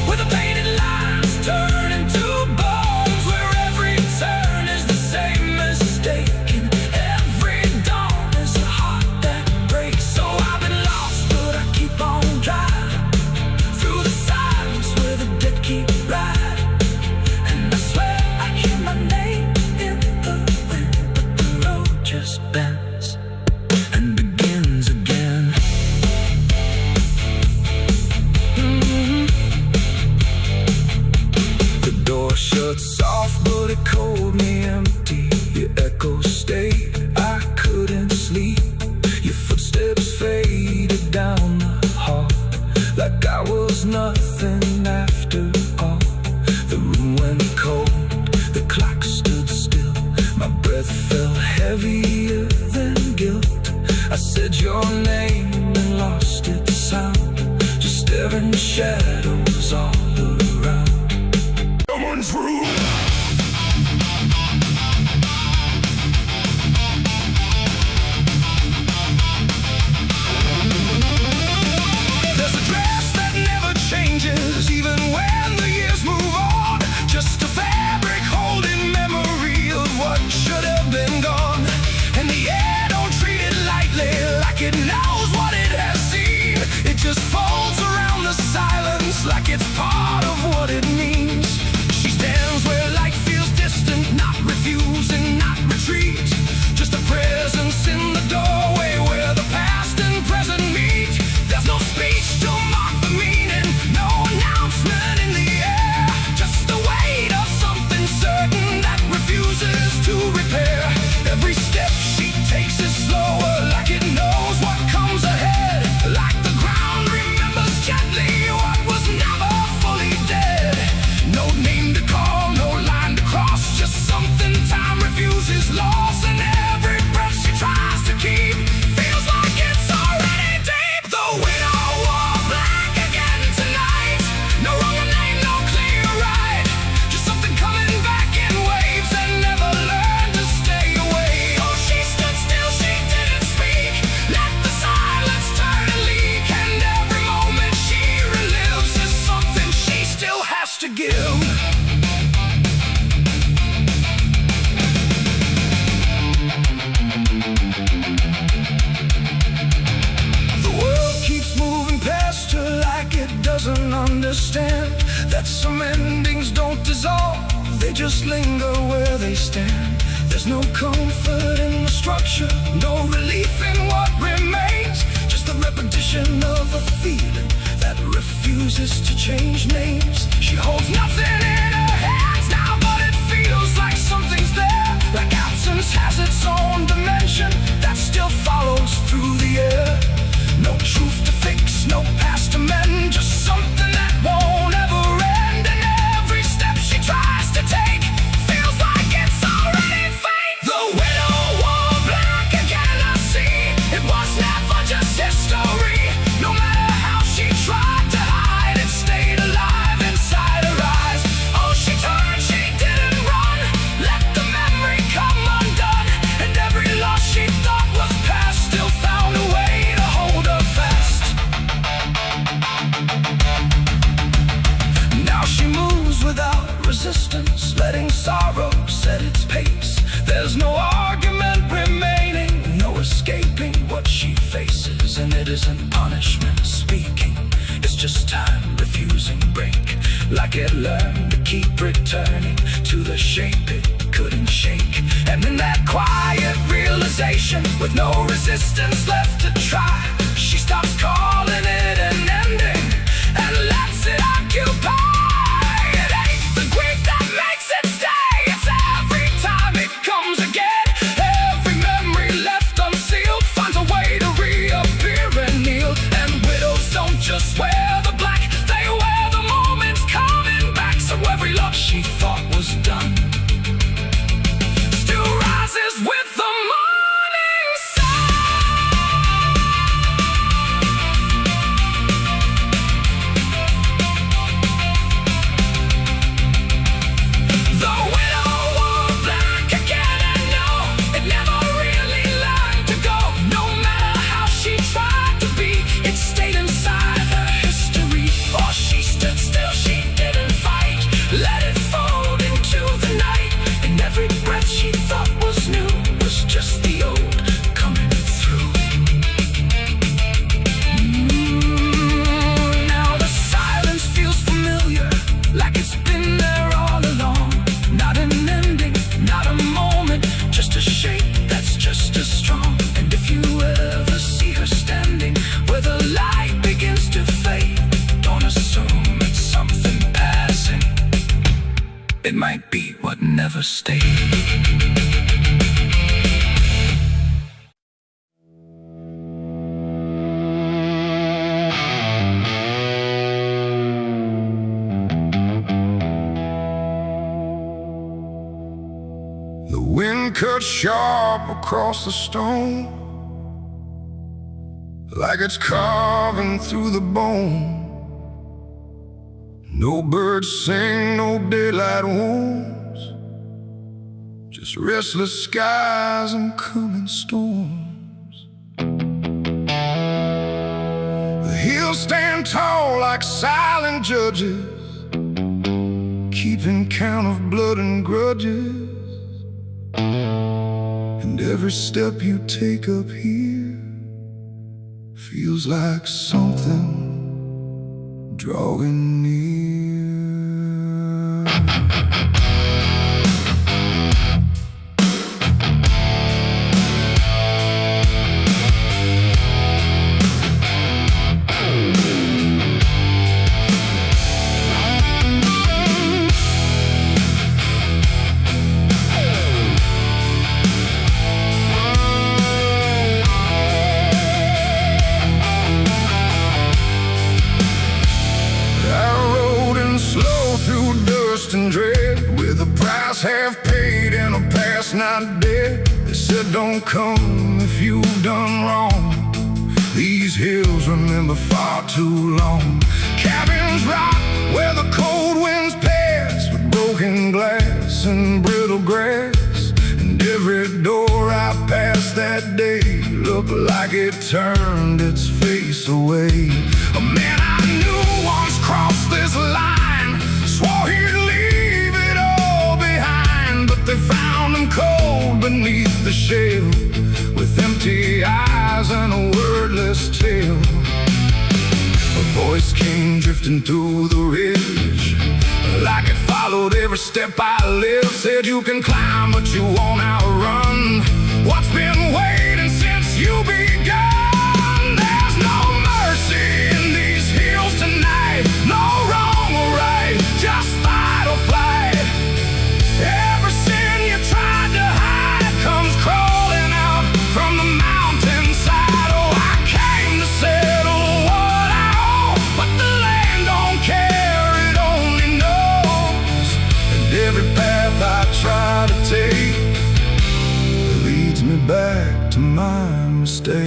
where the painted lines turn into bones, where every turn is the same mistake, and every dawn is a heart that breaks. So I've been lost, but I keep on driving through the silence where the dead keep riding. And I swear I hear my name in the wind, but the road just bends and begins again. The door shut soft, but it cold me empty. Your echo stayed, I couldn't sleep. Your footsteps faded down the hall, like I was nothing after all. The room went cold, the clock stood still. My breath felt heavier than guilt. I said your name and lost its sound, just staring shadows all around. Someone's room. There's a dress that never changes, even when the years move on. Just a fabric holding memory of what should have been gone. And the air don't treat it lightly, like it knows what it has seen. It just folds around the silence, like it's part of what it means. She stands where light feels distant, not refusing, not retreat. Just a presence in the doorway where the past and present meet. There's no speech to mark the meaning, no announcement in the air, just the weight of something certain that refuses to repair. Every step she takes is slower, like it knows what comes ahead, like the ground remembers gently what was never fully dead. No name to call, no line to cross, just something time refuses loss. And every breath she tries to keep feels like it's already deep. The widow wore black again tonight, no wrong name, no clear right, just something coming back in waves and never learned to stay away. Oh, she stood still, she didn't speak, let the silence turn and leak. And every moment she relives is something she still has to give. The world keeps moving past her like it doesn't understand that some endings don't dissolve, they just linger where they stand. There's no comfort in the structure, no relief in what remains, just the repetition of a feeling that refuses to change names. She holds nothing in her hands now, but it feels like something's there, like absence has its own dimension that still follows through the air. No truth to fix, no past to mend, just something that won't ever end. And every step she tries to take feels like it's already fate. The widow wore black again, I see, it was never just history. No matter how she tried to hide, it stayed alive inside her eyes. Oh, set its pace. There's no argument remaining, no escaping what she faces. And it isn't punishment speaking, it's just time refusing break. Like it learned to keep returning to the shape it couldn't shake. And in that quiet realization, with no resistance left to try, she stops calling it an ending and lets it occupy. It ain't the grief that makes it stay, it's every time it comes again. Every memory left unsealed finds a way to reappear and kneel. And widows don't just wear the black, they wear the moments coming back. So every love she thought was done still rises with the morning sun. The widow wore black again, and no, it never really learned to go. No matter how she tried to be, it stayed inside her history. Or she stood still, she didn't fight, let it fold into the night. And every breath she thought was new was just the old coming through. Now the silence feels familiar, like it's been there all along. Not an ending, not a moment, just a shape that's just as strong. And if you ever see her standing where the light begins to fade, don't assume it's something passing, it might be what never stayed. The wind cuts sharp across the stone, like it's carving through the bone. No birds sing, no daylight wounds, just restless skies and coming storms. The hills stand tall like silent judges, keeping count of blood and grudges. And every step you take up here feels like something drawing near. And dread, with a price half paid and a past not dead. They said don't come if you've done wrong. These hills remember far too long. Cabins rock where the cold winds pass, with broken glass and brittle grass. And every door I passed that day looked like it turned its face away. A man I knew once crossed this line, swore he'd leave it all behind, but they found him cold beneath the shell, with empty eyes and a wordless tale. A voice came drifting through the ridge, like it followed every step I lived. Said you can climb, but you won't outrun what's been waiting since you begun. There's no mercy in these hills tonight, no wrong or right, just fight or flight. Every sin you tried to hide comes crawling out from the mountainside. Oh, I came to settle what I owe, but the land don't care, it only knows. And every path I try to take leads me back to my mistake.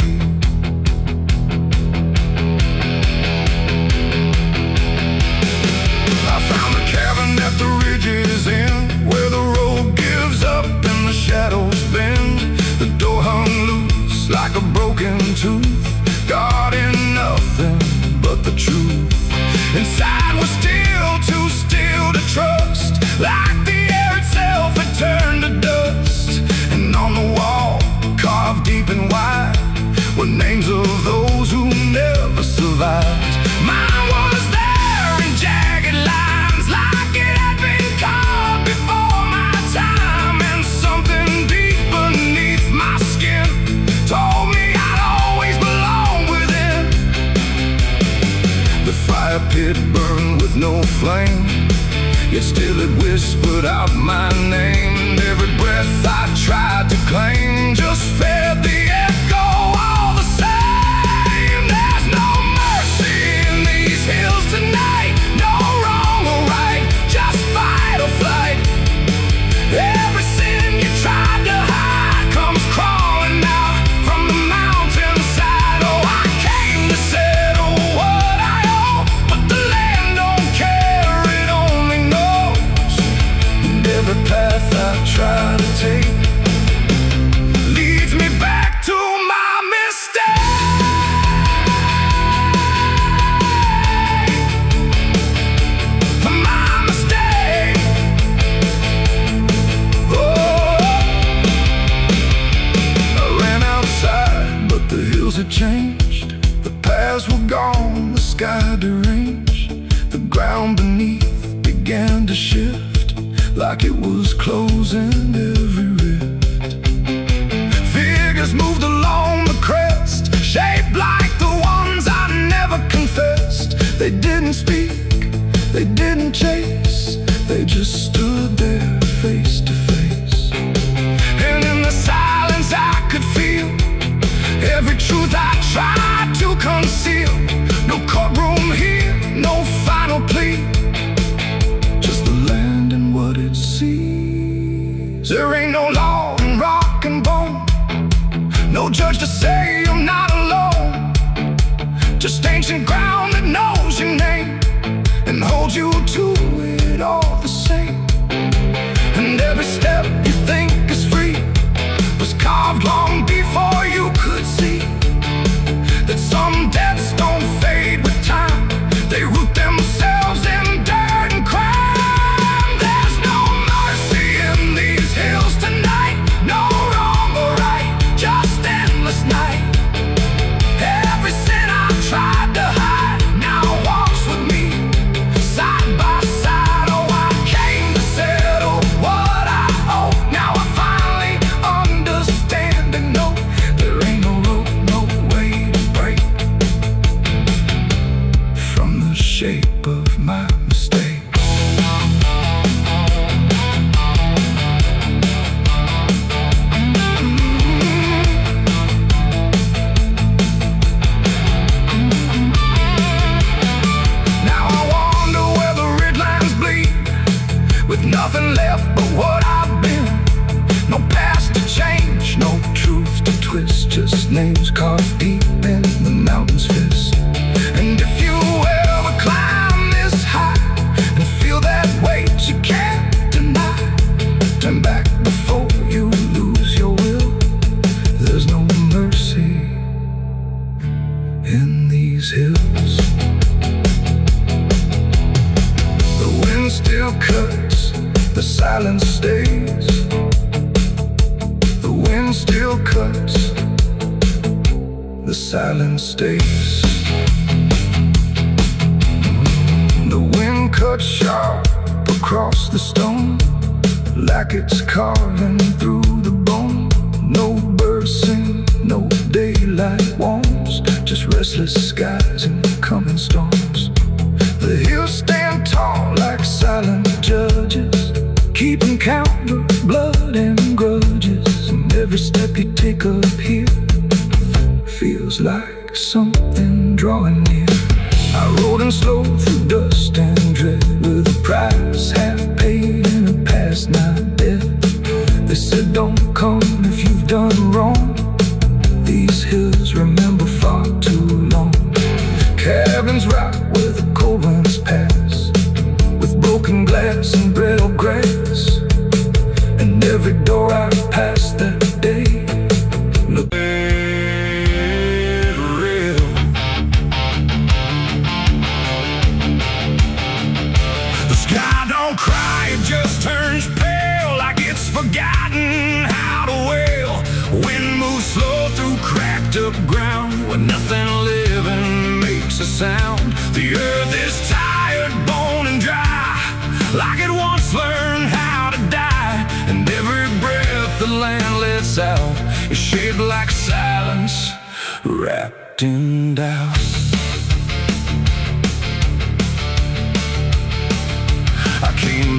flame, yet still it whispered out my name. And every breath I tried to claim just fed the echo all the same. There's no mercy in these hills tonight, no wrong or right, just fight or flight. Every sin you tried to hide comes crawling out from the mountainside. Oh, I came to settle what I owe, but the land don't care, it only knows. And every path I try to take leads me back to my mistake. My mistake. I ran outside, but the hills had changed. The paths were gone, the sky deranged. The ground beneath began to shift, like it was closing every rift. Figures moved along the crest, shaped like the ones I never confessed. They didn't speak, they didn't chase, they just stood there face to face. And in the silence I could feel every truth I tried to conceal. No courtroom here, no final plea, just the land and what it sees. There ain't no law in rock and bone, no judge to say I'm not alone, just ancient ground that knows your name and holds you to it all the same. And every step you think is free was carved long before you could see that some debts don't fade with time, they root themselves in dirt and crime. There's no mercy in these hills tonight, no wrong or right, just endless night. Every sin I tried to hide now walks with me, side by side. Oh, I came to settle what I owe. Now I finally understand and know there ain't no rope, no way to break from the shape of my mistake. Now I wonder where the red lines bleed, with nothing left but what I've been. No past to change, no truth to twist, just names carved deep in the mountain's fist. And if you ever climb this high and feel that weight you can't deny, turn back before you lose your will. There's no mercy in these hills. The wind still cuts, the silence stays. The wind still cuts, the silence stays. The wind cuts sharp across the stone, like it's carving through the bone. No birds sing, no daylight warms, just restless skies and coming storms. The hills stand tall like silent judges, keeping count of blood and grudges. And every step you take up here feels like something drawing near. I rode in slow through dust and dread, with a price half paid and a past not dead. They said don't come if you've done wrong, these hills remember far too long. Cabins rock where the cold winds pass, with broken glass and brittle grass. And every door I've passed that day looked real. The sky don't cry, it just turns pale, like it's forgotten how to wail. Wind moves slow through cracked up ground, where nothing living makes a sound. The earth is tired, bone and dry, like it once learned how to die. And every breath the land lets out is shaped like silence, wrapped in doubt.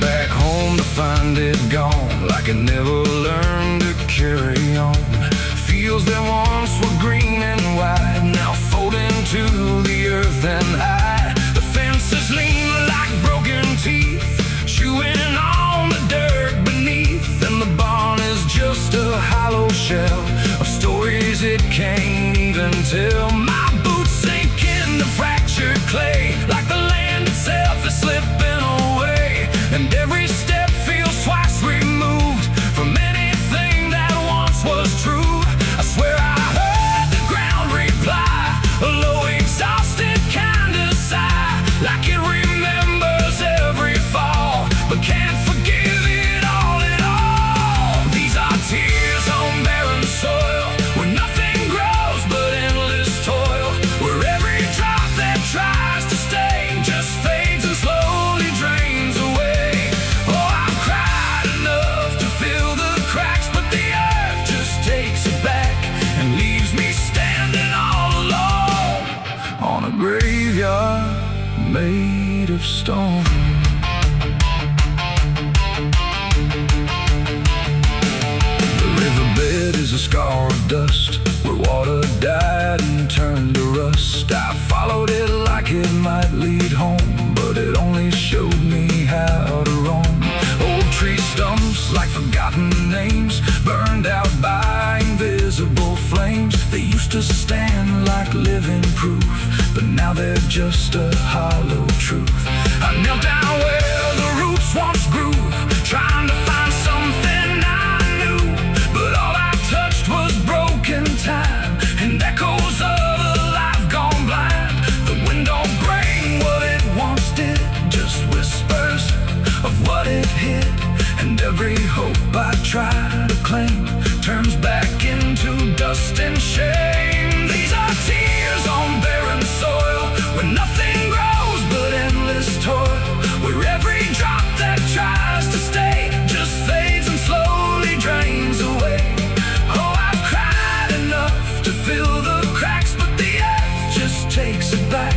back home to find it gone, like it never learned to carry on. Fields that once were green and wide, now fold into the earth and hide. The fences lean like broken teeth, chewing on the dirt beneath. And the barn is just a hollow shell of stories it can't even tell. My boots sink into fractured clay, like the land itself is slipping away. And every step feels twice removed from anything that once was true. I swear I heard the ground reply, a low exhausted kind of sigh, like it remembers every fall, but can't forgive it all at all. These are tears on barren soil, where nothing grows but endless toil, where every drop that tries to stay just fades and slowly drains away. Oh, I've cried enough to fill the cracks, but the earth just takes it back and leaves me standing all alone on a graveyard made of stone. The riverbed is a scar of dust, where water died and turned to rust. I followed it like it might lead home, but it only showed me how to roam. Old tree stumps like forgotten names, burned out by invisible flames. They used to stand like living proof, but now they're just a hollow truth. I knelt down where the roots once grew, trying to find something I knew, but all I touched was broken time and echoes of a life gone blind. The wind don't bring what it once did, just whispers of what it hid. And every hope I try to claim turns back into dust and shame. These are tears on barren soil, where nothing grows but endless toil, where every drop that tries to stay just fades and slowly drains away. Oh, I've cried enough to fill the cracks, but the earth just takes it back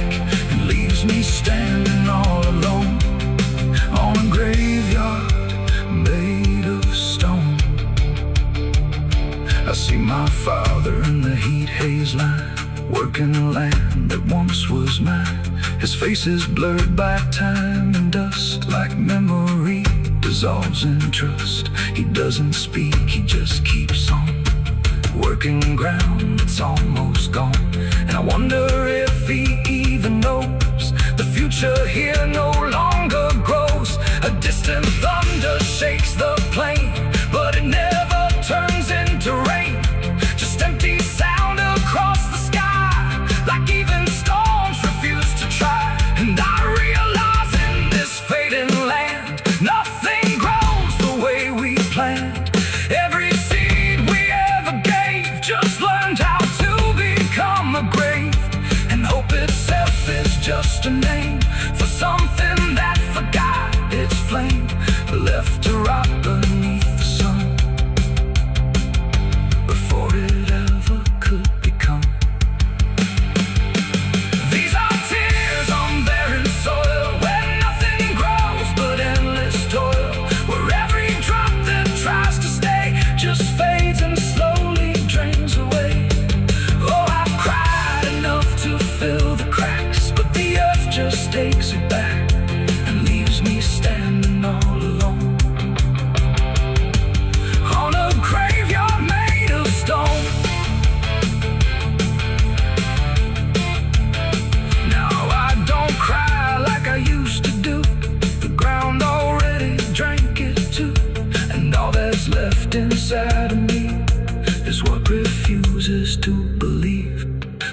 and leaves me standing all alone on a graveyard made of stone. I see my father in the heat haze line, working the land that once was mine. His face is blurred by time and dust, like memory dissolves in trust. He doesn't speak, he just keeps on working ground that's almost gone. And I wonder if he even knows the future here no longer grows. A distant thunder shakes the plain, but it never turns into rain, just empty sound across the sky, like even storms refuse to try. And I realize in this fading land, nothing grows the way we planned. Every seed we ever gave just learned how to become a grave, and hope itself is just a name for something that forgot its flame, left to rot beneath the sun before it ever could become. These are tears on barren soil, where nothing grows but endless toil, where every drop that tries to stay just fades and slowly drains away. Oh, I've cried enough to fill the cracks, but the earth just takes it back and leaves me standing all alone on a graveyard made of stone. Now I don't cry like I used to do, the ground already drank it too, and all that's left inside of me is what refuses to believe.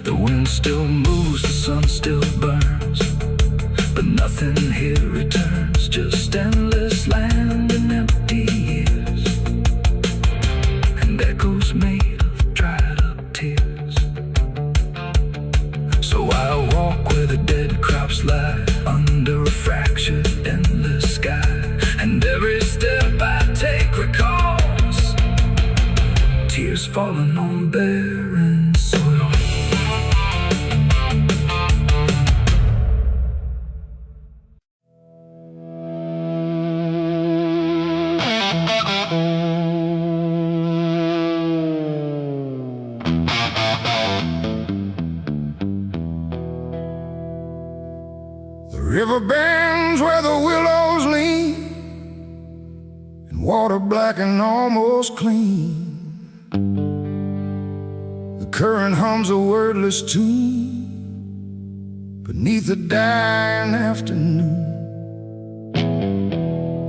The wind still moves, the sun still burns, but nothing here returns, just endless land and empty years, and echoes made of dried up tears. So I walk where the dead crops lie, under a fractured endless sky, and every step I take recalls tears falling on barren soil. river bends where the willows lean, and water black and almost clean. The current hums a wordless tune beneath the dying afternoon.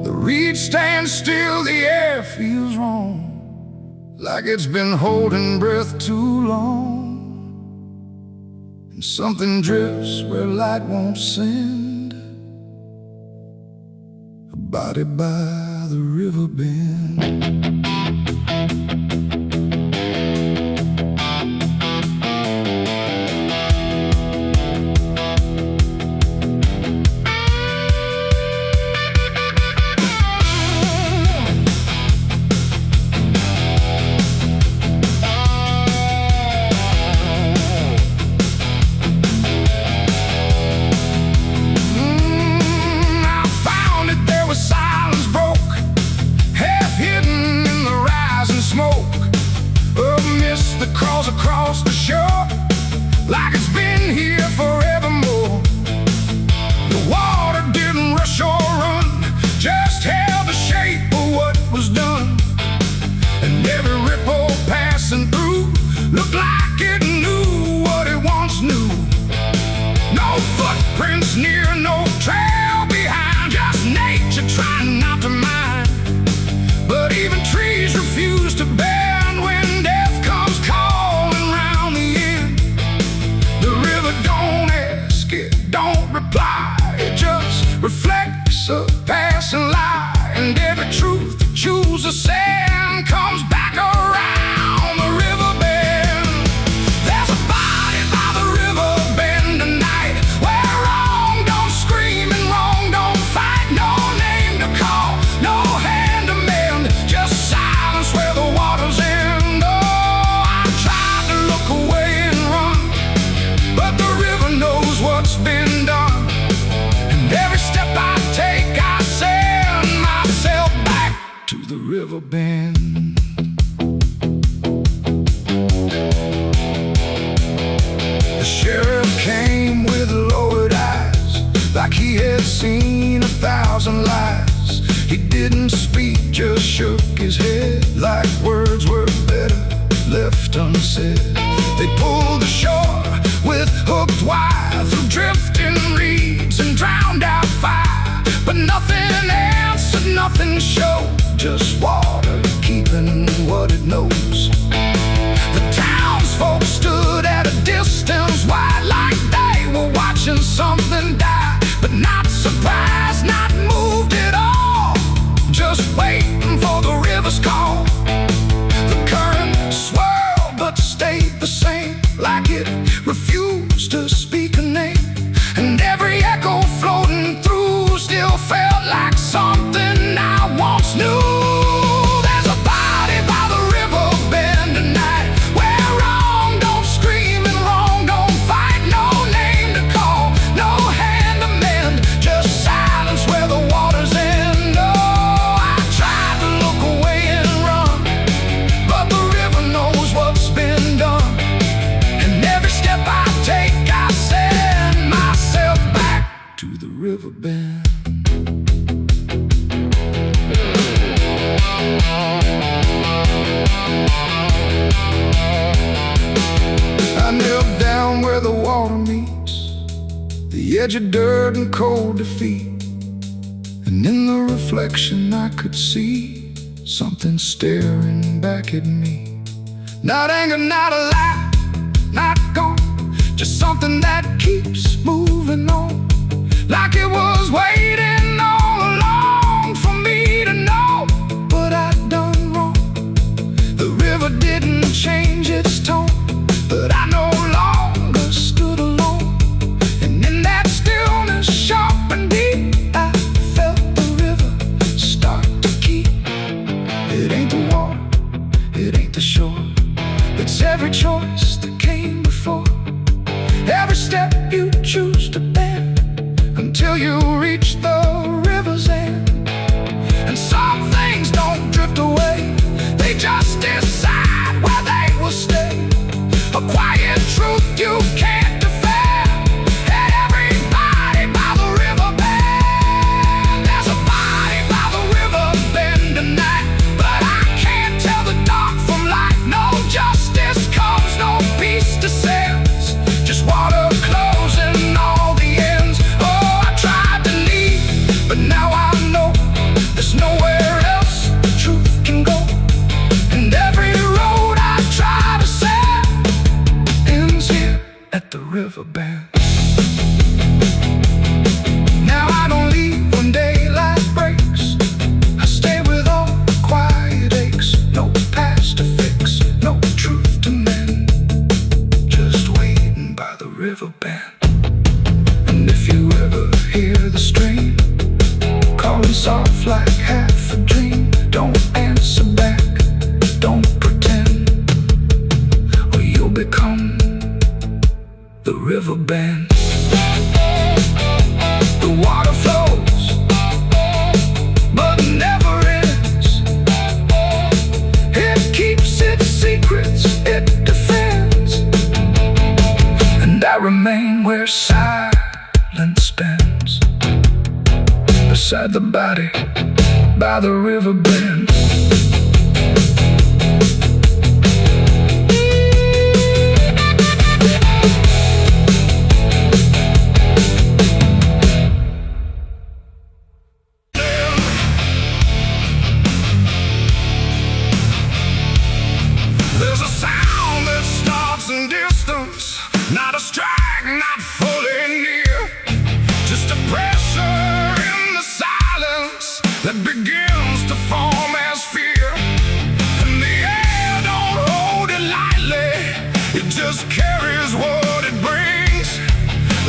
The reed stands still, the air feels wrong, like it's been holding breath too long. And something drifts where light won't send, a body by the river bend. Across the shore, like it's been here forevermore. The water didn't rush or run, just held the shape of what was done. And every ripple passing through looked like it knew what it once knew. No footprints near, no trail behind, just nature trying not to mind. But even trees refuse to bend when death comes calling round the end. The river don't ask, it don't reply, it just reflects a passing lie. And every truth that chooses sand comes back around the river bend. There's a body by the river bend tonight, where wrong don't scream and wrong don't fight. No name to call, no hand to mend, just silence where the water's end. Oh, I tried to look away and run, but the river knows what's been done. And every step I take, I send myself back to the river bend. The sheriff came with lowered eyes, like he had seen 1,000 lies. He didn't speak, just shook his head, like words were better left unsaid. They pulled ashore with hooked wire through drifting reeds and drowned out fire. But nothing answered, nothing showed, just water keeping what it knows. The townsfolk stood at a distance wide, like they were watching something die. But not surprised, not moved at all, just waiting for the river's call. The current swirled but stayed the same, like it refused to speak a name. And every echo floating through still felt like something I once knew. There's a body by the river bend tonight, where wrong don't scream and wrong don't fight. No name to call, no hand to mend, just silence where the water's end. Oh, I tried to look away and run, but the river knows what's been done. And every step I take, I send myself back to the river bend. I knelt down where the water meets the edge of dirt and cold defeat. And in the reflection I could see something staring back at me. Not anger, not a lie, not gone, just something that keeps moving on, like it was waiting all along for me to know what I'd done wrong. The river didn't change its tone, but I no longer stood alone. And in that stillness, sharp and deep, I felt the river start to keep. It ain't the water, it ain't the shore, it's every choice that came before. Every step you choose to bend, until you reach the river's end. And some things don't drift away, they just decide where they will stay. A quiet truth you can't defend, and everybody by the river river bend. Now I don't leave when daylight breaks. I stay with all the quiet aches. No past to fix, no truth to mend. Just waiting by the river bend. And if you ever hear the stream calling soft like half a dream, don't answer back, don't pretend, or you'll become the river bend. The water flows, but never ends. It keeps its secrets, it defends. And I remain where silence spends, beside the body, by the river bend. There's a sound that starts in distance, not a strike, not fully near, just a pressure in the silence that begins to form as fear. And the air don't hold it lightly, it just carries what it brings.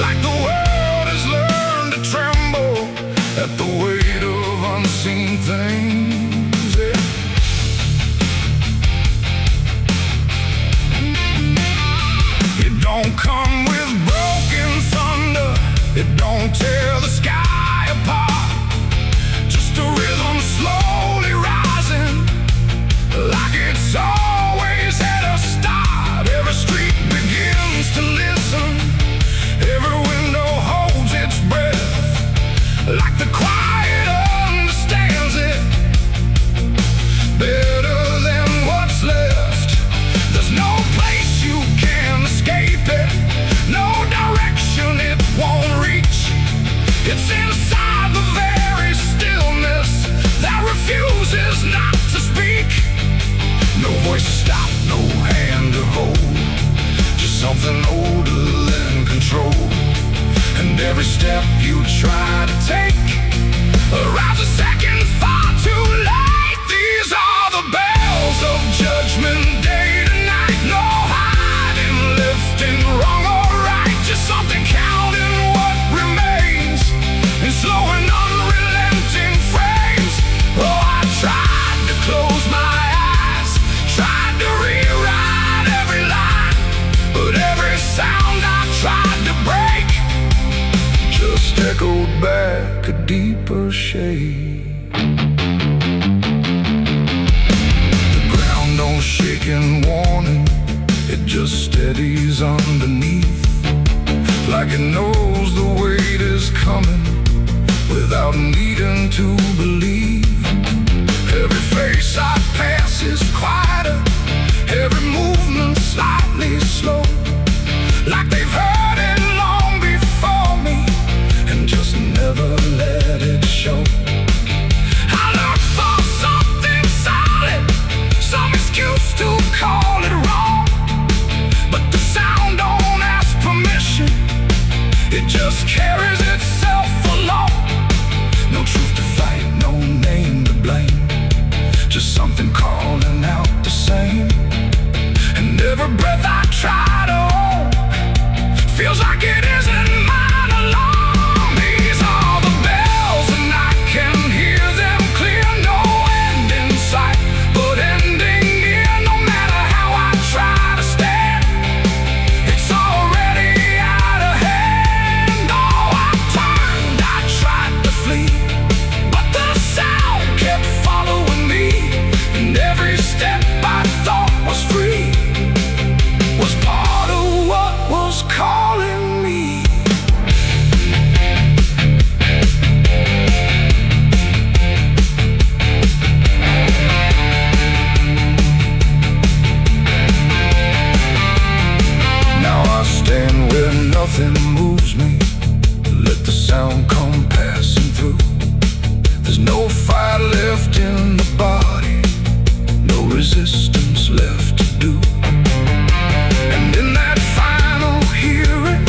Like the world has learned to tremble at the weight of unseen things, yeah. It don't come with broken thunder, it don't tear the sky apart. Just a rhythm slowly rising, like it's always at a start. Every street begins to listen, every window holds its breath, like the quiet understands it better than what's left. There's no place you can escape it, no direction it won't reach. It's inside the very stillness that refuses not to speak. No voice to stop, no hand to hold, just something older than control. And every step you try to take arrives a second far too late. These are the bells of judgment day to night. No hiding, lifting, wrong or right, just something counting what remains in slow and unrelenting frames. Oh, I tried to close my eyes, tried to rewrite every line, but every sound I tried to break just echoed back a deeper shade. The ground don't shake in warning, it just steadies underneath, like it knows the weight is coming without needing to believe. Every face I pass is quieter, every movement slightly slow, like they've heard it long before me and just never let it show. I look for something solid, some excuse to call it wrong, but the sound don't ask permission, it just carries itself along. No truth to fight, no name to blame, just something calling out the same. And every breath I try to hold feels like it isn't mine alone. These are the bells and I can hear them clear. No end in sight, but ending near. No matter how I try to stand, it's already out of hand. Oh, I turned, I tried to flee, but the sound kept following me, and every step I thought was free was part of what was calling me. Now I stand where nothing moves me, let the sound come passing through. There's no fight left in the body, no resistance left to do. And in that final hearing,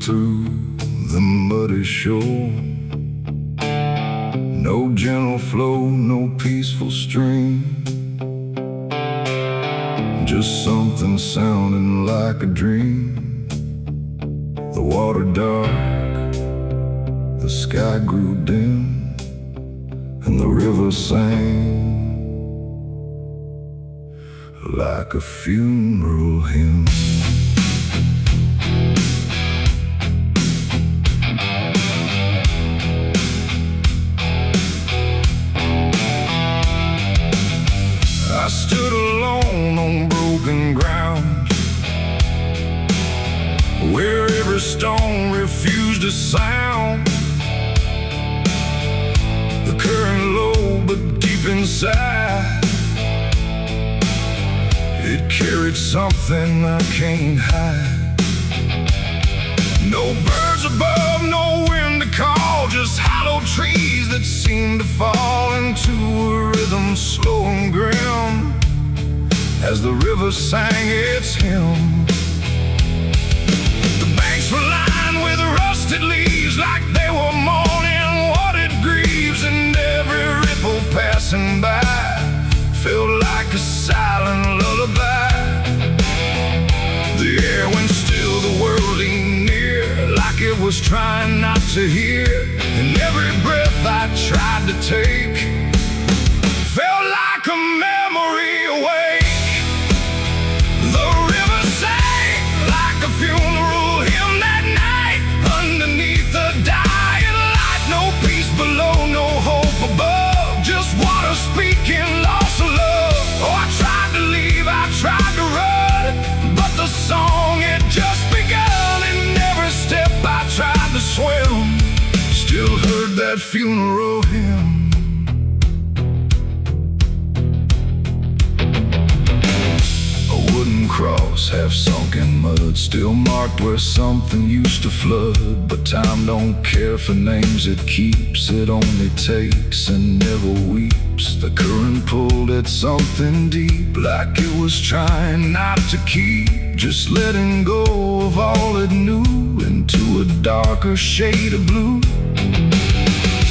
through the muddy shore. No gentle flow, no peaceful stream, just something sounding like a dream. The water dark, the sky grew dim, and the river sang like a funeral hymn. I stood alone on broken ground, where every stone refused a sound. The current low but deep inside, it carried something I can't hide. No birds above, no wind to call, just hollow trees that seem to fall into a rhythm slow and grim as the river sang its hymn. The banks were lined with rusted leaves like they were mourning what it grieves, and every ripple passing by felt like a silent lullaby. The air went still, the world leaned near, like it was trying not to hear. And every breath I tried to take felt like a memory awake. The river sang like a funeral hymn that night, underneath the dying light. No peace below, no hope above, just water speaking loss of love. Oh, I tried to leave, I tried to run, but the song had just begun. And every step I tried to swim still heard that funeral hymn. A wooden cross, half sunk in mud, still marked where something used to flood. But time don't care for names it keeps, it only takes and never weeps. The current pulled at something deep, like it was trying not to keep, just letting go of all it knew into a darker shade of blue.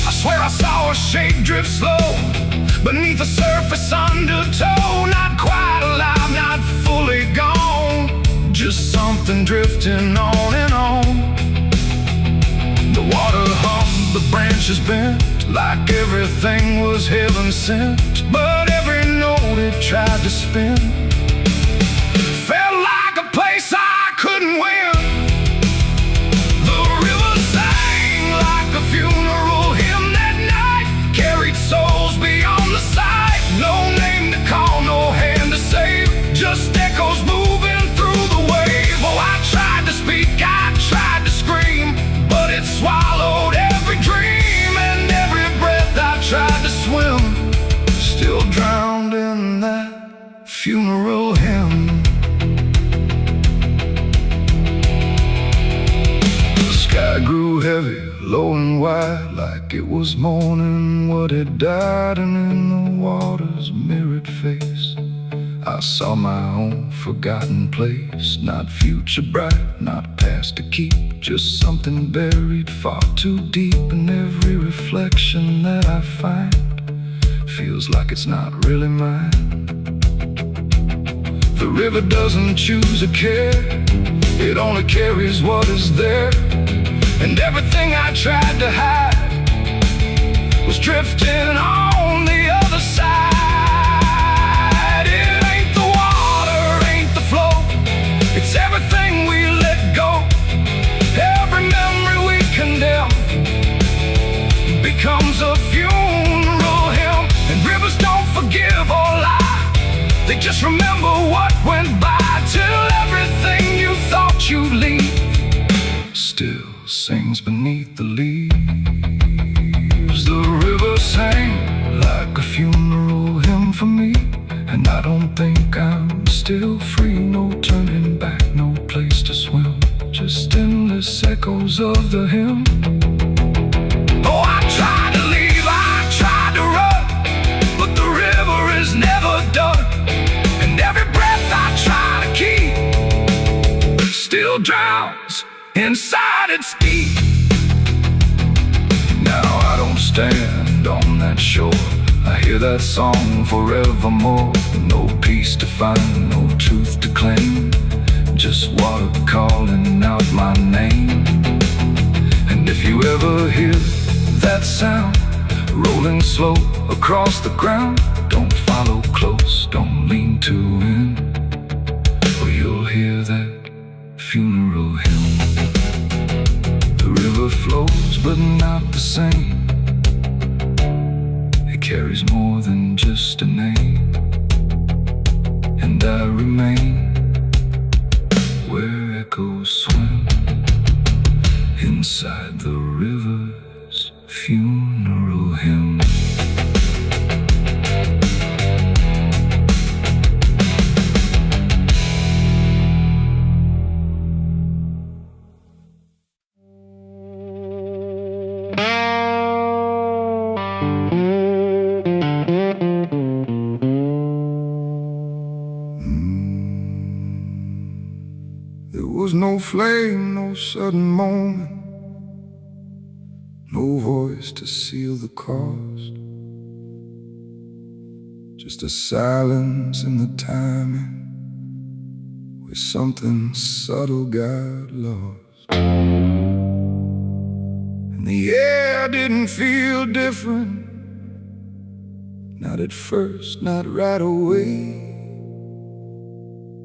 I swear I saw a shape drift slow beneath the surface undertow, not quite alive, not fully gone, just something drifting on and on. The water hummed, the branches bent, like everything was heaven sent. But every note it tried to spin felt like a place I couldn't win. The river sang like a funeral hymn that night, carried souls beyond the sight. No name to call, no hand to save, just echoes moving through the wave. Oh, I tried to speak, I tried to scream, but it swallowed every dream. And every breath I tried to swim still drowned in that funeral hymn. The sky grew heavy, low and wide, like it was mourning what had died. And in the water's mirrored face I saw my own forgotten place, not future bright, not past to keep, just something buried far too deep. And every reflection that I find feels like it's not really mine. The river doesn't choose a care, it only carries what is there. And everything I tried to hide was drifting on the other side. It ain't the water, ain't the flow, it's everything we let go. Every memory we condemn becomes a funeral hymn. And rivers don't forgive or lie, they just remember what went by, till everything you thought you'd leave still sings beneath the leaves. The river sang like a funeral hymn for me, and I don't think I'm still free. No turning back, no place to swim, just endless echoes of the hymn. Oh, I tried to leave, I tried to run, but the river is never done. And every breath I try to keep still drowns in inside it's deep. Now I don't stand on that shore. I hear that song forevermore. No peace to find, no truth to claim, just water calling out my name. And if you ever hear that sound rolling slow across the ground, don't follow close, don't lean too in, or you'll hear that funeral hymn. The river flows but not the same. It carries more than just a name. And I remain where echoes swim inside the river's funeral hymn. There was no flame, no sudden moment, no voice to seal the cost, just a silence in the timing where something subtle got lost. And the air didn't feel different, not at first, not right away.